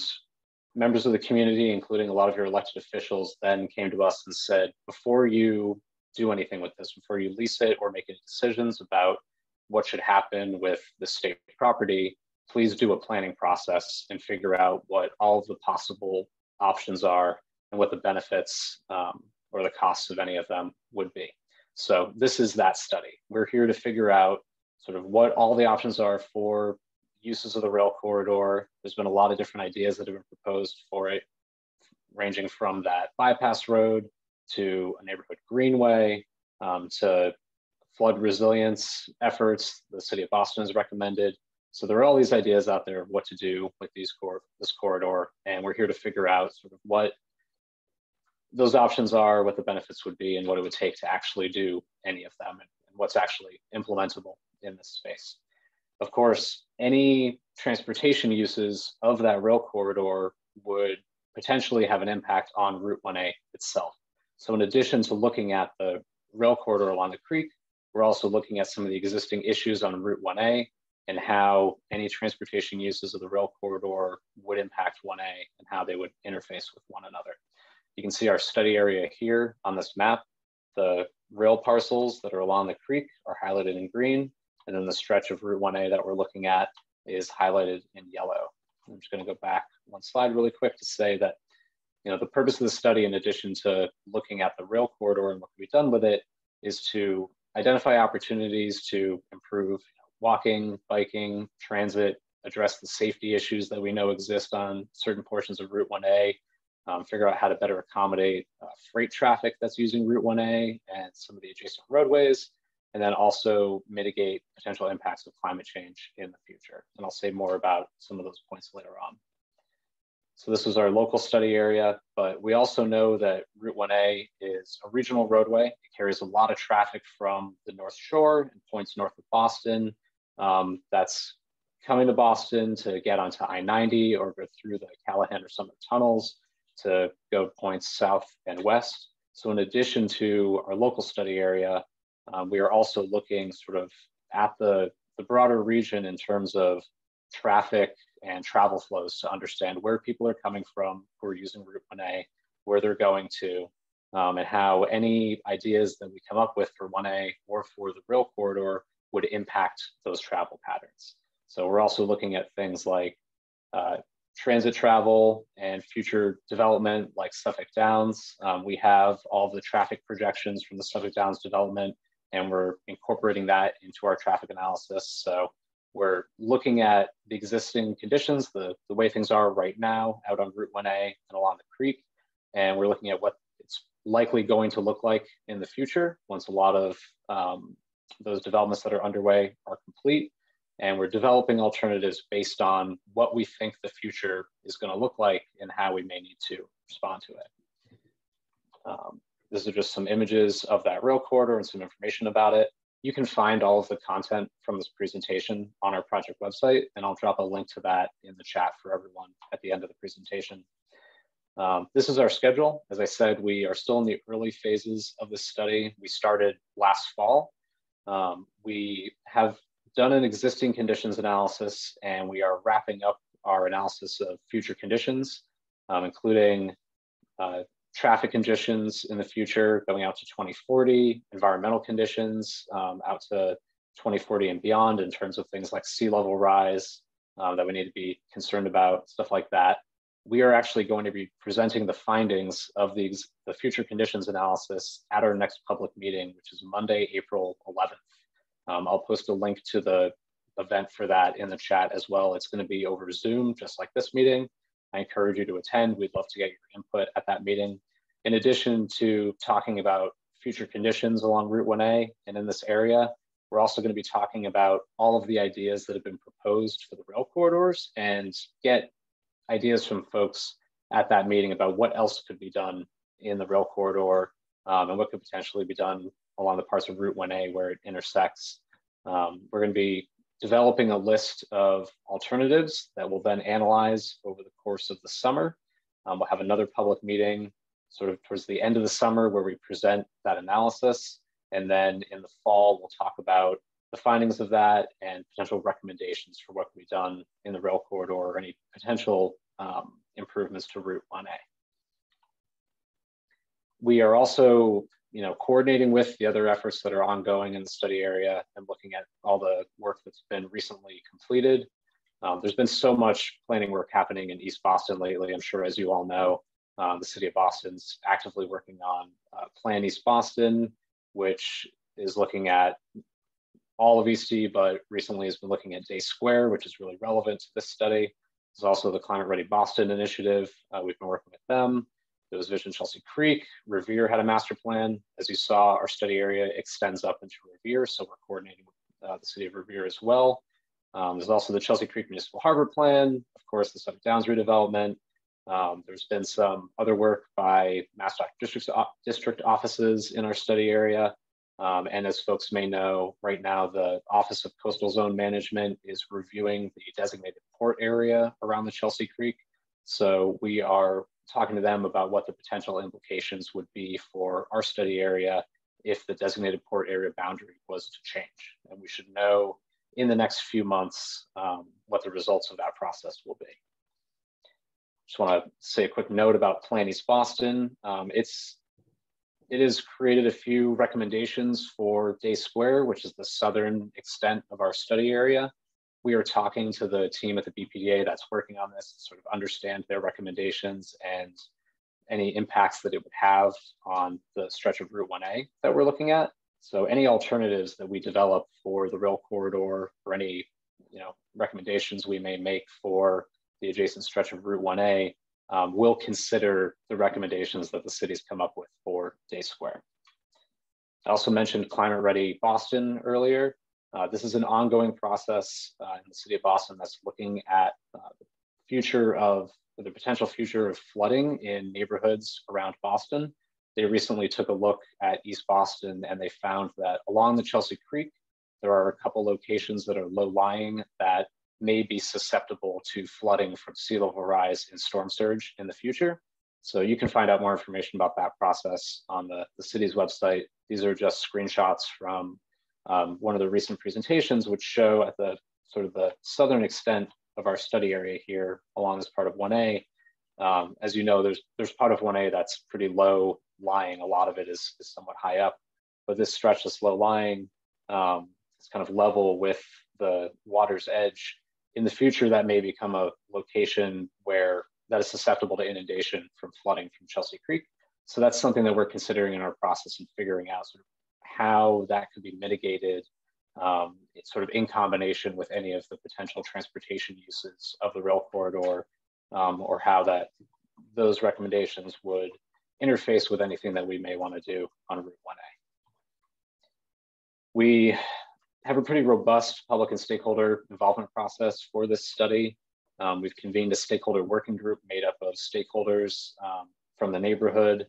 members of the community, including a lot of your elected officials, then came to us and said, before you do anything with this, before you lease it or make any decisions about what should happen with the state property, please do a planning process and figure out what all of the possible options are and what the benefits or the costs of any of them would be. So this is that study. We're here to figure out sort of what all the options are for uses of the rail corridor. There's been a lot of different ideas that have been proposed for it, ranging from that bypass road to a neighborhood greenway, to flood resilience efforts the city of Boston has recommended. So there are all these ideas out there of what to do with this corridor, and we're here to figure out sort of what those options are, what the benefits would be, and what it would take to actually do any of them, and what's actually implementable in this space. Of course, any transportation uses of that rail corridor would potentially have an impact on Route 1A itself. So in addition to looking at the rail corridor along the creek, we're also looking at some of the existing issues on Route 1A and how any transportation uses of the rail corridor would impact 1A and how they would interface with one another. You can see our study area here on this map. The rail parcels that are along the creek are highlighted in green, and then the stretch of Route 1A that we're looking at is highlighted in yellow. I'm just going to go back one slide really quick to say that, you know, the purpose of the study, in addition to looking at the rail corridor and what can be done with it, is to identify opportunities to improve walking, biking, transit, address the safety issues that we know exist on certain portions of Route 1A, figure out how to better accommodate freight traffic that's using Route 1A and some of the adjacent roadways, and then also mitigate potential impacts of climate change in the future. And I'll say more about some of those points later on. So this is our local study area, but we also know that Route 1A is a regional roadway. It carries a lot of traffic from the North Shore and points north of Boston. That's coming to Boston to get onto I-90 or go through the Callahan or Summit tunnels to go points south and west. So in addition to our local study area, we are also looking sort of at the broader region in terms of traffic and travel flows to understand where people are coming from who are using Route 1A, where they're going to, and how any ideas that we come up with for 1A or for the rail corridor would impact those travel patterns. So we're also looking at things like transit travel and future development like Suffolk Downs. We have all the traffic projections from the Suffolk Downs development, and we're incorporating that into our traffic analysis. So we're looking at the existing conditions, the way things are right now out on Route 1A and along the creek, and we're looking at what it's likely going to look like in the future once a lot of those developments that are underway are complete, and we're developing alternatives based on what we think the future is going to look like and how we may need to respond to it. These are just some images of that rail corridor and some information about it. You can find all of the content from this presentation on our project website, and I'll drop a link to that in the chat for everyone at the end of the presentation. This is our schedule. As I said, we are still in the early phases of this study. We started last fall. We have done an existing conditions analysis, and we are wrapping up our analysis of future conditions, including traffic conditions in the future going out to 2040, environmental conditions out to 2040 and beyond in terms of things like sea level rise that we need to be concerned about, stuff like that. We are actually going to be presenting the findings of the future conditions analysis at our next public meeting, which is Monday, April 11th. I'll post a link to the event for that in the chat as well. It's going to be over Zoom, just like this meeting. I encourage you to attend. We'd love to get your input at that meeting. In addition to talking about future conditions along Route 1A and in this area, we're also going to be talking about all of the ideas that have been proposed for the rail corridors and get ideas from folks at that meeting about what else could be done in the rail corridor and what could potentially be done along the parts of Route 1A where it intersects. We're going to be developing a list of alternatives that we'll then analyze over the course of the summer. We'll have another public meeting sort of towards the end of the summer where we present that analysis. And then in the fall, we'll talk about the findings of that and potential recommendations for what can be done in the rail corridor or any potential improvements to Route 1A. We are also coordinating with the other efforts that are ongoing in the study area and looking at all the work that's been recently completed. There's been so much planning work happening in East Boston lately. I'm sure, as you all know, the city of Boston's actively working on Plan East Boston, which is looking at all of EC, but recently has been looking at Day Square, which is really relevant to this study. There's also the Climate Ready Boston initiative. We've been working with them. There was Vision Chelsea Creek. Revere had a master plan. As you saw, our study area extends up into Revere, so we're coordinating with the city of Revere as well. There's also the Chelsea Creek Municipal Harbor Plan, of course, the Suffolk Downs redevelopment. There's been some other work by Mass District offices in our study area. And as folks may know, right now, the Office of Coastal Zone Management is reviewing the designated port area around the Chelsea Creek. So we are talking to them about what the potential implications would be for our study area if the designated port area boundary was to change. And we should know in the next few months what the results of that process will be. Just want to say a quick note about Plan East Boston. It has created a few recommendations for Day Square, which is the southern extent of our study area. We are talking to the team at the BPDA that's working on this to sort of understand their recommendations and any impacts that it would have on the stretch of Route 1A that we're looking at. So any alternatives that we develop for the rail corridor or any recommendations we may make for the adjacent stretch of Route 1A will consider the recommendations that the city's come up with for Day Square. I also mentioned Climate Ready Boston earlier. This is an ongoing process in the city of Boston that's looking at the potential future of flooding in neighborhoods around Boston. They recently took a look at East Boston and they found that along the Chelsea Creek, there are a couple locations that are low-lying that may be susceptible to flooding from sea level rise and storm surge in the future. So you can find out more information about that process on the city's website. These are just screenshots from one of the recent presentations, which show at the sort of the southern extent of our study area here along this part of 1A. As you know, there's part of 1A that's pretty low lying. A lot of it is somewhat high up, but this stretch is low lying. It's kind of level with the water's edge. In the future, that may become a location where that is susceptible to inundation from flooding from Chelsea Creek. So that's something that we're considering in our process and figuring out sort of how that could be mitigated sort of in combination with any of the potential transportation uses of the rail corridor or how those recommendations would interface with anything that we may want to do on Route 1A. We have a pretty robust public and stakeholder involvement process for this study. We've convened a stakeholder working group made up of stakeholders from the neighborhood,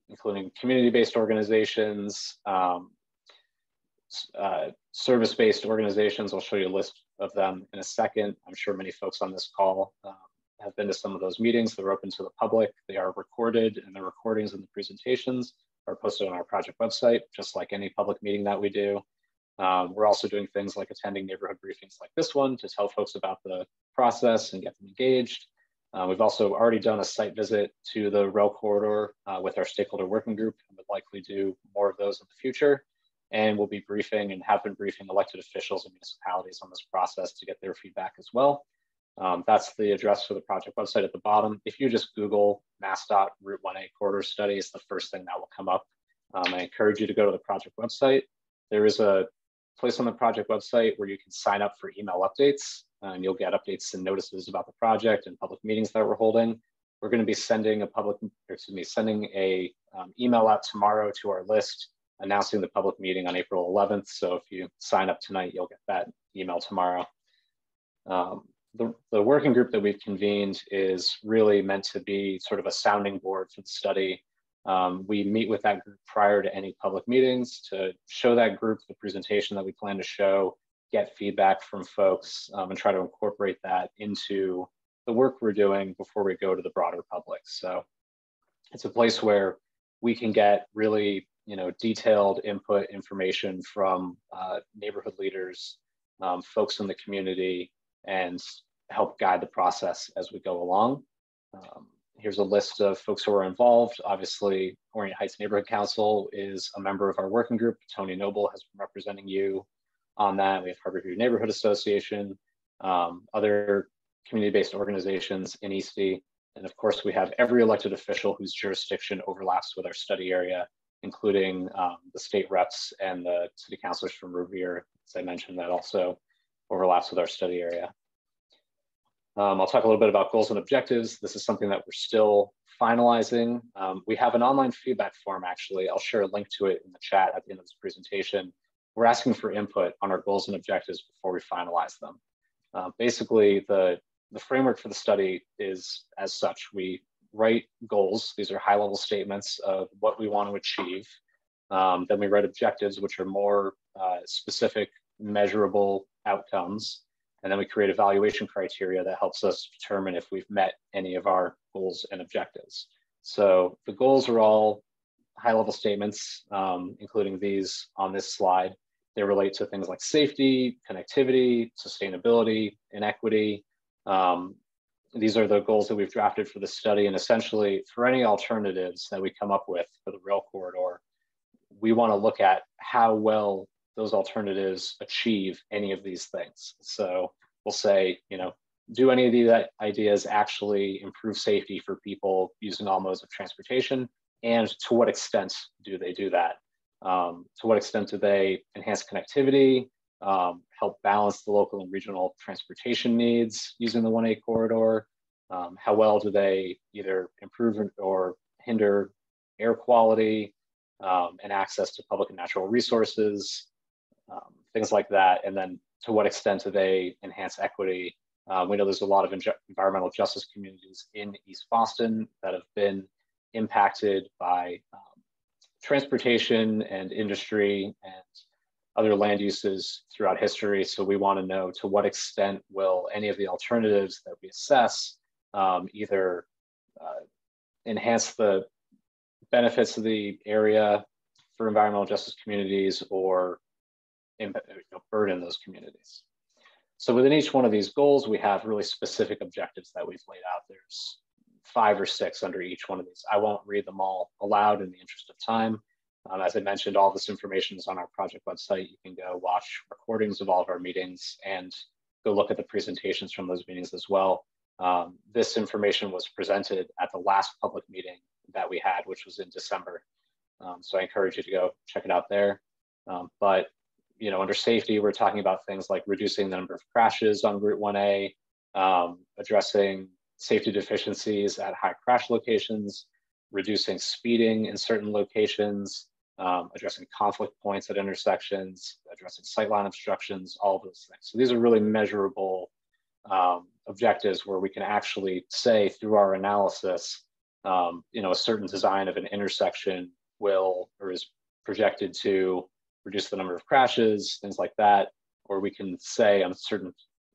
including community-based organizations, service-based organizations. I'll show you a list of them in a second. I'm sure many folks on this call have been to some of those meetings. They're open to the public. They are recorded, and the recordings and the presentations are posted on our project website, just like any public meeting that we do. We're also doing things like attending neighborhood briefings like this one to tell folks about the process and get them engaged. We've also already done a site visit to the rail corridor with our stakeholder working group, and would likely do more of those in the future. And we'll be briefing and have been briefing elected officials and municipalities on this process to get their feedback as well. That's the address for the project website at the bottom. If you just Google MassDOT Route 1A corridor study, it's the first thing that will come up. I encourage you to go to the project website. There is a place on the project website where you can sign up for email updates, and you'll get updates and notices about the project and public meetings that we're holding. We're going to be sending a email out tomorrow to our list announcing the public meeting on April 11th. So if you sign up tonight, you'll get that email tomorrow. The working group that we've convened is really meant to be sort of a sounding board for the study. We meet with that group prior to any public meetings to show that group the presentation that we plan to show, get feedback from folks, and try to incorporate that into the work we're doing before we go to the broader public. So it's a place where we can get really, detailed input information from neighborhood leaders, folks in the community, and help guide the process as we go along. Here's a list of folks who are involved. Obviously, Orient Heights Neighborhood Council is a member of our working group. Tony Noble has been representing you on that. We have Harborview Neighborhood Association, other community-based organizations in Eastie. And of course, we have every elected official whose jurisdiction overlaps with our study area, including the state reps and the city councilors from Revere, as I mentioned, that also overlaps with our study area. I'll talk a little bit about goals and objectives. This is something that we're still finalizing. We have an online feedback form, actually. I'll share a link to it in the chat at the end of this presentation. We're asking for input on our goals and objectives before we finalize them. Basically, the framework for the study is as such. We write goals. These are high-level statements of what we want to achieve. Then we write objectives, which are more specific, measurable outcomes. And then we create evaluation criteria that helps us determine if we've met any of our goals and objectives. So the goals are all high-level statements, including these on this slide. They relate to things like safety, connectivity, sustainability, inequity. These are the goals that we've drafted for the study. And essentially, for any alternatives that we come up with for the rail corridor, we want to look at how well those alternatives achieve any of these things. So we'll say, do any of these ideas actually improve safety for people using all modes of transportation? And to what extent do they do that? To what extent do they enhance connectivity, help balance the local and regional transportation needs using the 1A corridor? How well do they either improve or hinder air quality and access to public and natural resources? Things like that. And then to what extent do they enhance equity? We know there's a lot of environmental justice communities in East Boston that have been impacted by transportation and industry and other land uses throughout history. So we want to know to what extent will any of the alternatives that we assess either enhance the benefits of the area for environmental justice communities or burden those communities. So within each one of these goals, we have really specific objectives that we've laid out. There's 5 or 6 under each one of these. I won't read them all aloud in the interest of time. As I mentioned, all this information is on our project website. You can go watch recordings of all of our meetings and go look at the presentations from those meetings as well. This information was presented at the last public meeting that we had, which was in December. So I encourage you to go check it out there. But under safety, we're talking about things like reducing the number of crashes on Route 1A, addressing safety deficiencies at high crash locations, reducing speeding in certain locations, addressing conflict points at intersections, addressing sightline obstructions, all of those things. So these are really measurable objectives where we can actually say through our analysis, a certain design of an intersection will or is projected to reduce the number of crashes, things like that. Or we can say on certain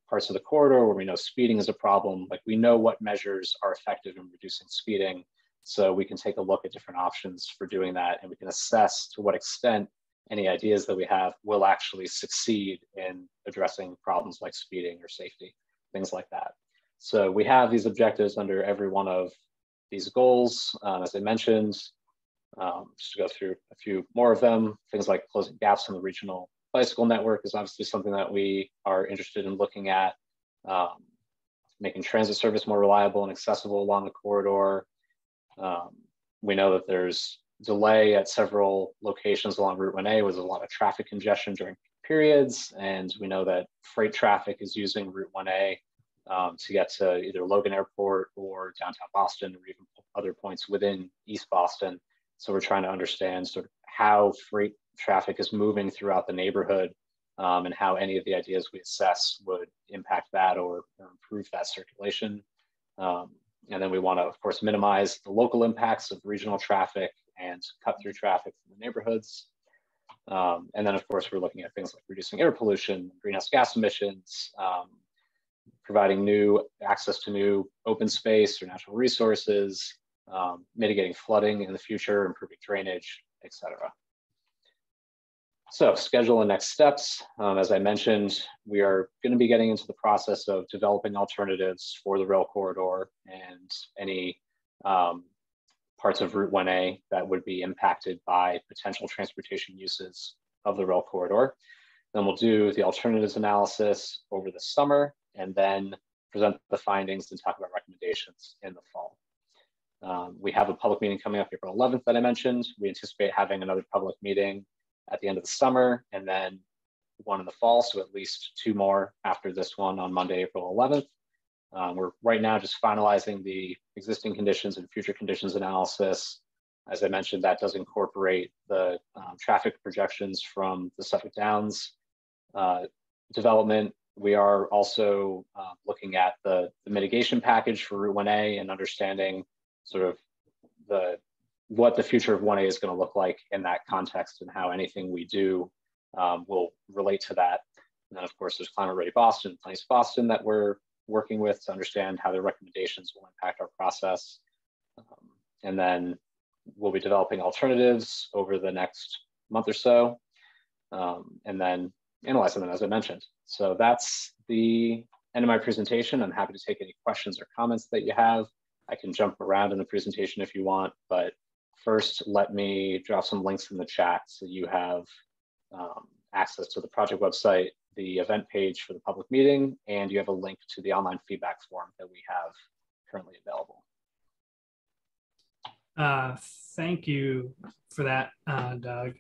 parts of the corridor where we know speeding is a problem, like we know what measures are effective in reducing speeding. So we can take a look at different options for doing that, and we can assess to what extent any ideas that we have will actually succeed in addressing problems like speeding or safety, things like that. So we have these objectives under every one of these goals. As I mentioned, just to go through a few more of them, things like closing gaps in the regional bicycle network is obviously something that we are interested in looking at, making transit service more reliable and accessible along the corridor. We know that there's delay at several locations along Route 1A with a lot of traffic congestion during periods. And we know that freight traffic is using Route 1A to get to either Logan Airport or downtown Boston, or even other points within East Boston. So we're trying to understand sort of how freight traffic is moving throughout the neighborhood, and how any of the ideas we assess would impact that or improve that circulation. And then we want to, of course, minimize the local impacts of regional traffic and cut through traffic from the neighborhoods. And then, of course, we're looking at things like reducing air pollution, greenhouse gas emissions, providing new access to new open space or natural resources, mitigating flooding in the future, improving drainage, etc. So schedule and next steps. As I mentioned, we are going to be getting into the process of developing alternatives for the rail corridor and any parts of Route 1A that would be impacted by potential transportation uses of the rail corridor. Then we'll do the alternatives analysis over the summer and then present the findings and talk about recommendations in the fall. We have a public meeting coming up April 11th that I mentioned. We anticipate having another public meeting at the end of the summer and then one in the fall, so at least 2 more after this one on Monday, April 11th. We're right now just finalizing the existing conditions and future conditions analysis. As I mentioned, that does incorporate the traffic projections from the Suffolk Downs development. We are also looking at the mitigation package for Route 1A and understanding sort of what the future of 1A is going to look like in that context and how anything we do will relate to that. And then, of course, there's Climate Ready Boston, Place Boston that we're working with to understand how their recommendations will impact our process. And then we'll be developing alternatives over the next month or so, and then analyzing them, as I mentioned. So that's the end of my presentation. I'm happy to take any questions or comments that you have. I can jump around in the presentation if you want, but first, let me drop some links in the chat so you have access to the project website, the event page for the public meeting, and you have a link to the online feedback form that we have currently available. Thank you for that, Doug.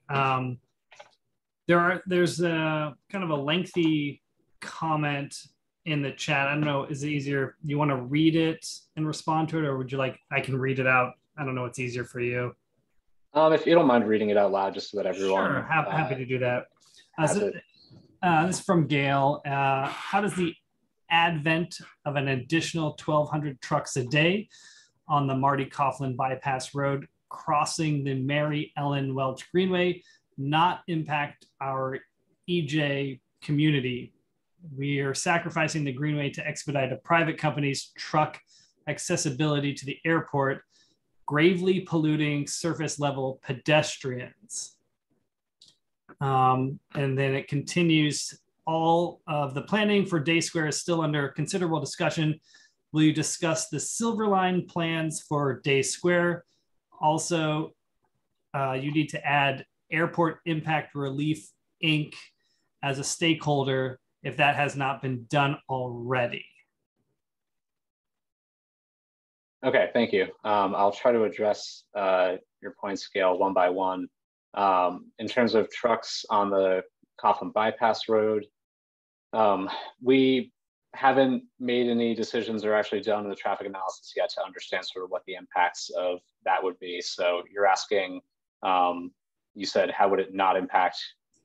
There's a kind of a lengthy comment in the chat. I don't know, is it easier, you want to read it and respond to it, or would you like, I can read it out? I don't know what's easier for you. If you don't mind reading it out loud, just so that everyone— Sure, happy to do that. This is from Gail. How does the advent of an additional 1,200 trucks a day on the Marty Coughlin Bypass Road crossing the Mary Ellen Welch Greenway not impact our EJ community? We are sacrificing the Greenway to expedite a private company's truck accessibility to the airport, gravely polluting surface level pedestrians. And then it continues, all of the planning for Day Square is still under considerable discussion. Will you discuss the Silver Line plans for Day Square? Also, you need to add Airport Impact Relief Inc. as a stakeholder if that has not been done already. Okay, thank you. I'll try to address your points, Gail, one by one. In terms of trucks on the Coughlin Bypass Road, we haven't made any decisions or actually done the traffic analysis yet to understand sort of what the impacts of that would be. So you're asking you said, how would it not impact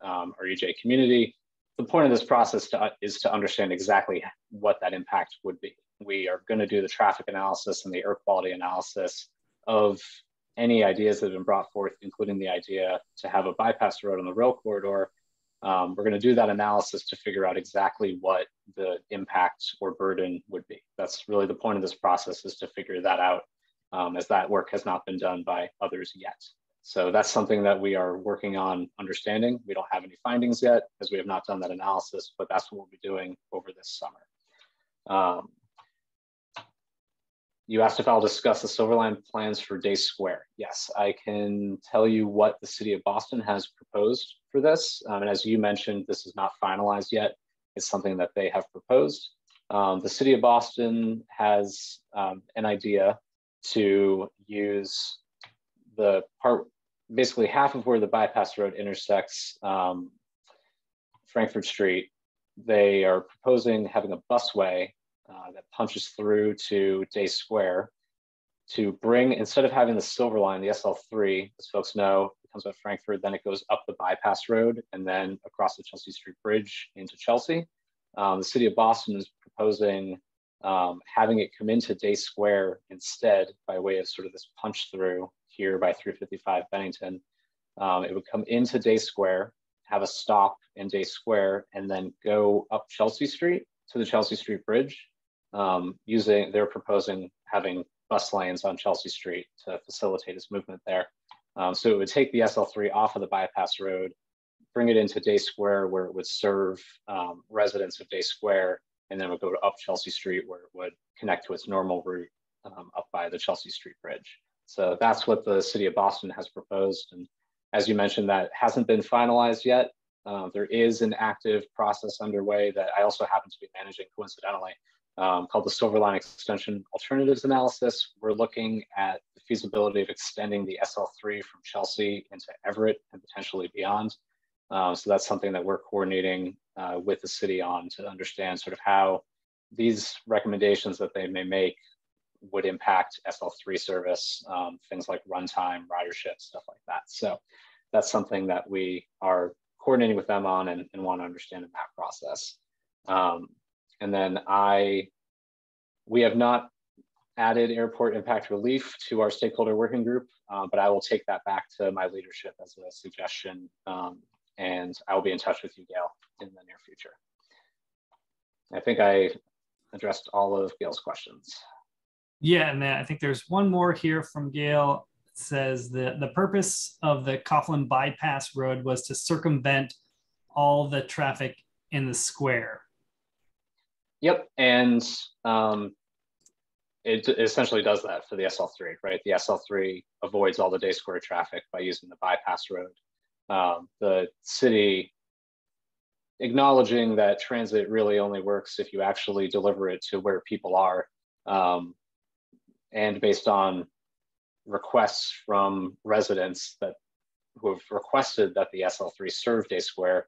our EJ community? The point of this process is to understand exactly what that impact would be. We are going to do the traffic analysis and the air quality analysis of any ideas that have been brought forth, including the idea to have a bypass road on the rail corridor. We're going to do that analysis to figure out exactly what the impact or burden would be. That's really the point of this process, is to figure that out, as that work has not been done by others yet. So that's something that we are working on understanding. We don't have any findings yet, as we have not done that analysis, but that's what we'll be doing over this summer. You asked if I'll discuss the Silverline plans for Day Square. Yes, I can tell you what the City of Boston has proposed for this. And as you mentioned, this is not finalized yet. It's something that they have proposed. The City of Boston has an idea to use the part, basically half of where the bypass road intersects Frankfurt Street. They are proposing having a busway that punches through to Day Square to bring, instead of having the Silver Line, the SL3, as folks know, it comes out of Frankfurt, then it goes up the bypass road and then across the Chelsea Street Bridge into Chelsea. The City of Boston is proposing having it come into Day Square instead, by way of sort of this punch through here by 355 Bennington. It would come into Day Square, have a stop in Day Square, and then go up Chelsea Street to the Chelsea Street Bridge. They're proposing having bus lanes on Chelsea Street to facilitate its movement there. So it would take the SL3 off of the bypass road, bring it into Day Square, where it would serve residents of Day Square, and then it would go to up Chelsea Street, where it would connect to its normal route up by the Chelsea Street Bridge. So that's what the City of Boston has proposed. And as you mentioned, that hasn't been finalized yet. There is an active process underway that I also happen to be managing, coincidentally, called the Silver Line Extension Alternatives Analysis. We're looking at the feasibility of extending the SL3 from Chelsea into Everett and potentially beyond. So that's something that we're coordinating with the city on, to understand sort of how these recommendations that they may make would impact SL3 service, things like runtime, ridership, stuff like that. So that's something that we are coordinating with them on and want to understand in that process. And then we have not added airport impact relief to our stakeholder working group, but I will take that back to my leadership as a suggestion, and I will be in touch with you, Gail, in the near future. I think I addressed all of Gail's questions. Yeah, and I think there's one more here from Gail. It says the purpose of the Coughlin bypass road was to circumvent all the traffic in the square. Yep, and it essentially does that for the SL3, right? The SL3 avoids all the Day Square traffic by using the bypass road. The city acknowledging that transit really only works if you actually deliver it to where people are, and based on requests from residents who have requested that the SL3 serve Day Square,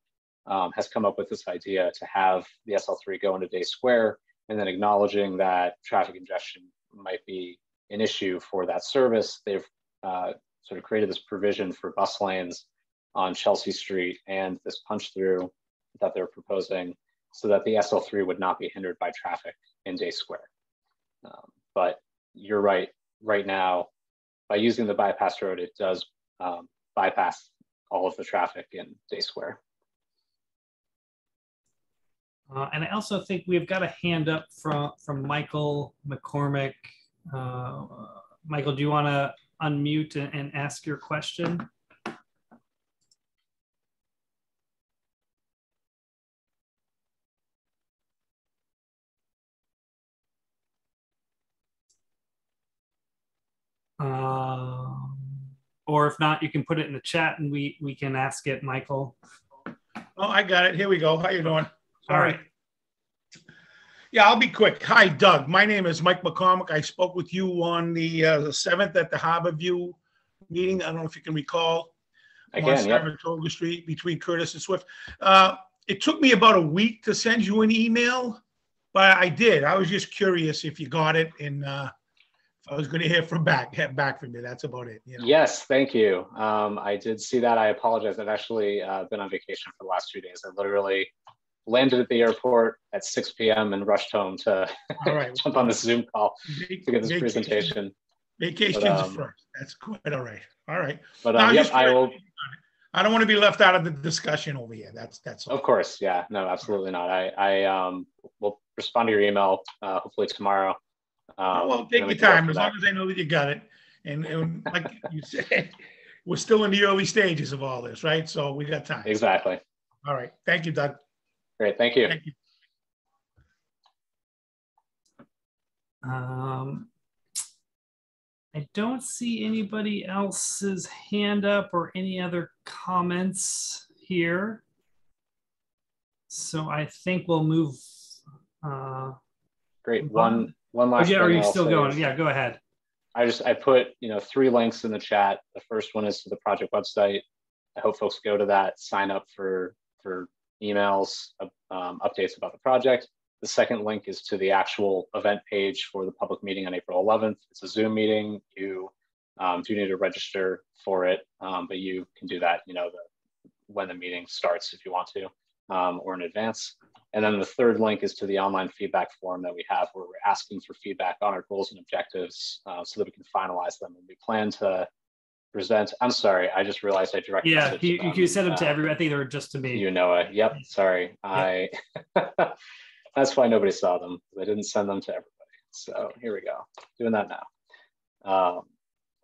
has come up with this idea to have the SL3 go into Day Square, and then acknowledging that traffic congestion might be an issue for that service. They've sort of created this provision for bus lanes on Chelsea Street and this punch through that they're proposing, so that the SL3 would not be hindered by traffic in Day Square. But you're right now, by using the bypass road, it does bypass all of the traffic in Day Square. And I also think we've got a hand up from Michael McCormick. Michael, do you want to unmute and ask your question? Or if not, you can put it in the chat and we can ask it, Michael. Oh, I got it. Here we go. How you doing? Sorry. All right. Yeah, I'll be quick. Hi, Doug. My name is Mike McCormick. I spoke with you on the 7th at the Harborview meeting. I don't know if you can recall. Again, on Saratoga Street between Curtis and Swift. It took me about a week to send you an email, but I did. I was just curious if you got it and if I was going to hear back from you. That's about it. You know? Yes, thank you. I did see that. I apologize. I've actually been on vacation for the last 2 days. I literally landed at the airport at 6 p.m. and rushed home to jump on this Zoom call to get this presentation. Vacation's first. That's quite all right. All right. But now, yep, I will. I don't want to be left out of the discussion over here. That's all. Of course, yeah. No, absolutely not. I will respond to your email hopefully tomorrow. Well, take your time as long as I know that you got it. And like you said, we're still in the early stages of all this, right? So we got time. Exactly. All right. Thank you, Doug. Great. Thank you. Thank you. I don't see anybody else's hand up or any other comments here. So I think we'll move. Great. One last thing. Are you still going? Yeah, go ahead. I put 3 links in the chat. The first one is to the project website. I hope folks go to that, sign up for emails, updates about the project. The second link is to the actual event page for the public meeting on April 11th. It's a Zoom meeting. You do need to register for it, but you can do that, when the meeting starts if you want to, or in advance. And then the third link is to the online feedback form that we have, where we're asking for feedback on our goals and objectives so that we can finalize them. And we plan to present. I'm sorry, I just realized I directed. Yeah, you sent them to everybody. I think they were just to me. Yep. Sorry, yep. That's why nobody saw them. I didn't send them to everybody. So here we go. Doing that now.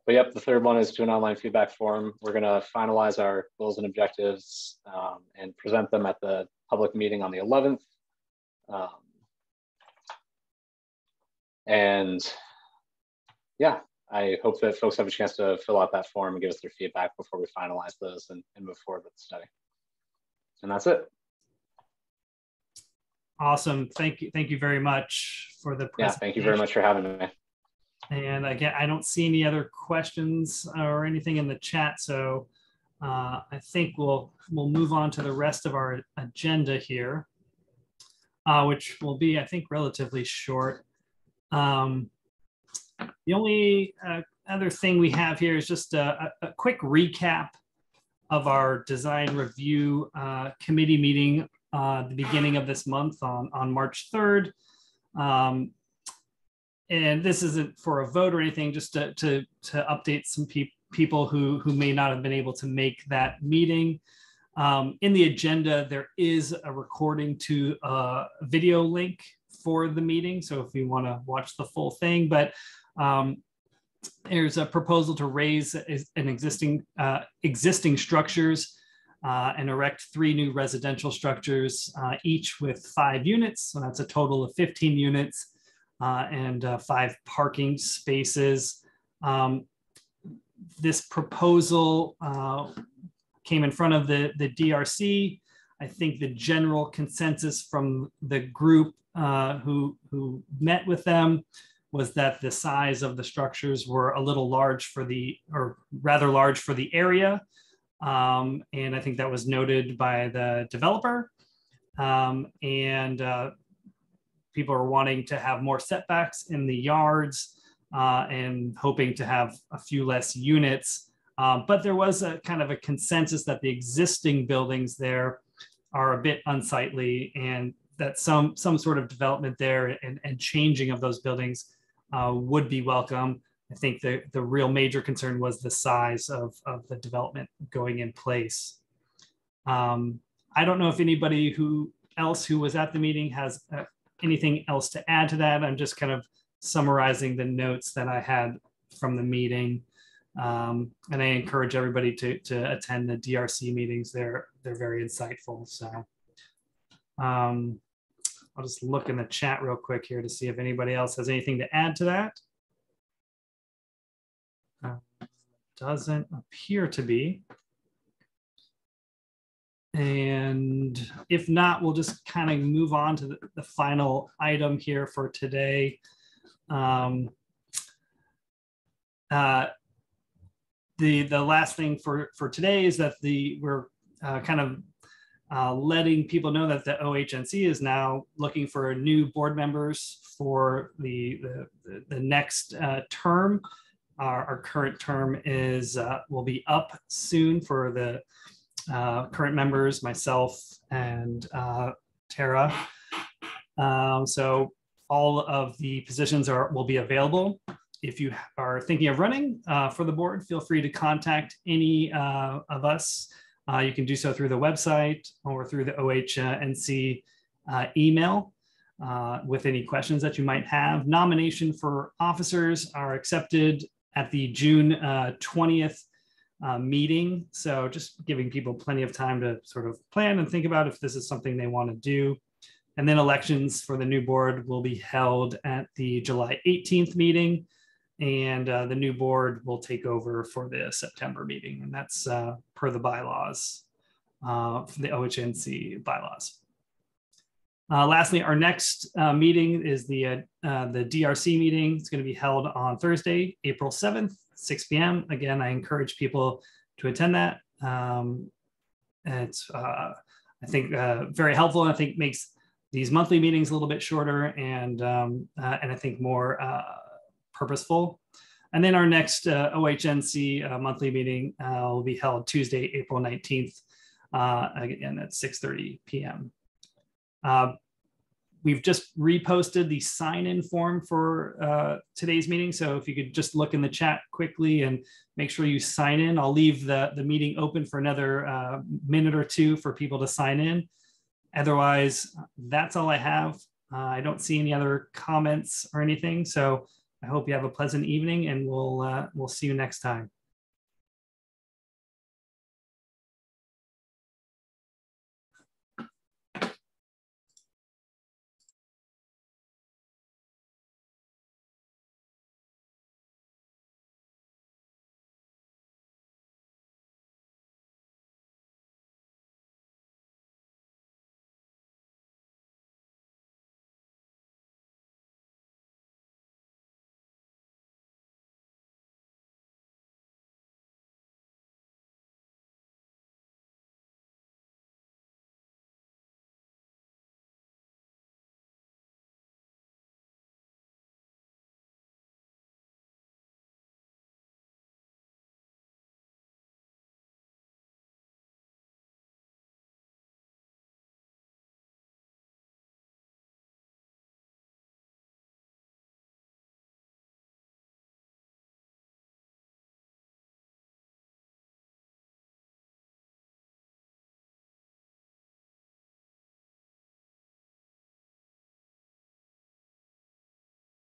But yep, the third one is to an online feedback form. We're going to finalize our goals and objectives and present them at the public meeting on the 11th. And yeah, I hope that folks have a chance to fill out that form and give us their feedback before we finalize those and move forward with the study. And that's it. Awesome. Thank you very much for the presentation. Yeah, thank you very much for having me. And again, I don't see any other questions or anything in the chat, so I think we'll move on to the rest of our agenda here, which will be, I think, relatively short. The only other thing we have here is just a quick recap of our design review committee meeting the beginning of this month on March 3rd. And this isn't for a vote or anything, just to update some people who may not have been able to make that meeting. In the agenda, there is a recording to a video link for the meeting. So if you want to watch the full thing, but there's a proposal to raise an existing structures and erect 3 new residential structures, each with 5 units. So that's a total of 15 units. And 5 parking spaces. This proposal came in front of the DRC. I think the general consensus from the group who met with them was that the size of the structures were a little large rather large for the area. And I think that was noted by the developer. People are wanting to have more setbacks in the yards and hoping to have a few less units. But there was a kind of a consensus that the existing buildings there are a bit unsightly and that some sort of development there and changing of those buildings would be welcome. I think the real major concern was the size of the development going in place. I don't know if anybody else who was at the meeting has anything else to add to that. I'm just kind of summarizing the notes that I had from the meeting. And I encourage everybody to attend the DRC meetings. They're very insightful. So I'll just look in the chat real quick here to see if anybody else has anything to add to that. Doesn't appear to be. And if not, we'll just kind of move on to the final item here for today. The last thing for today is that we're kind of letting people know that the OHNC is now looking for new board members for the next term. Our current term is will be up soon for the current members, myself and Tara. So all of the positions will be available. If you are thinking of running for the board, feel free to contact any of us. You can do so through the website or through the OHNC email with any questions that you might have. Nomination for officers are accepted at the June 20th meeting. So just giving people plenty of time to sort of plan and think about if this is something they want to do. And then elections for the new board will be held at the July 18th meeting. And the new board will take over for the September meeting. And that's per the bylaws, for the OHNC bylaws. Lastly, our next meeting is the DRC meeting. It's going to be held on Thursday, April 7th, 6 p.m. Again, I encourage people to attend that. It's, I think, very helpful, and I think makes these monthly meetings a little bit shorter and I think more purposeful. And then our next OHNC monthly meeting will be held Tuesday, April 19th, again at 6:30 p.m. We've just reposted the sign-in form for today's meeting. So if you could just look in the chat quickly and make sure you sign in. I'll leave the meeting open for another minute or two for people to sign in. Otherwise, that's all I have. I don't see any other comments or anything. So I hope you have a pleasant evening, and we'll see you next time.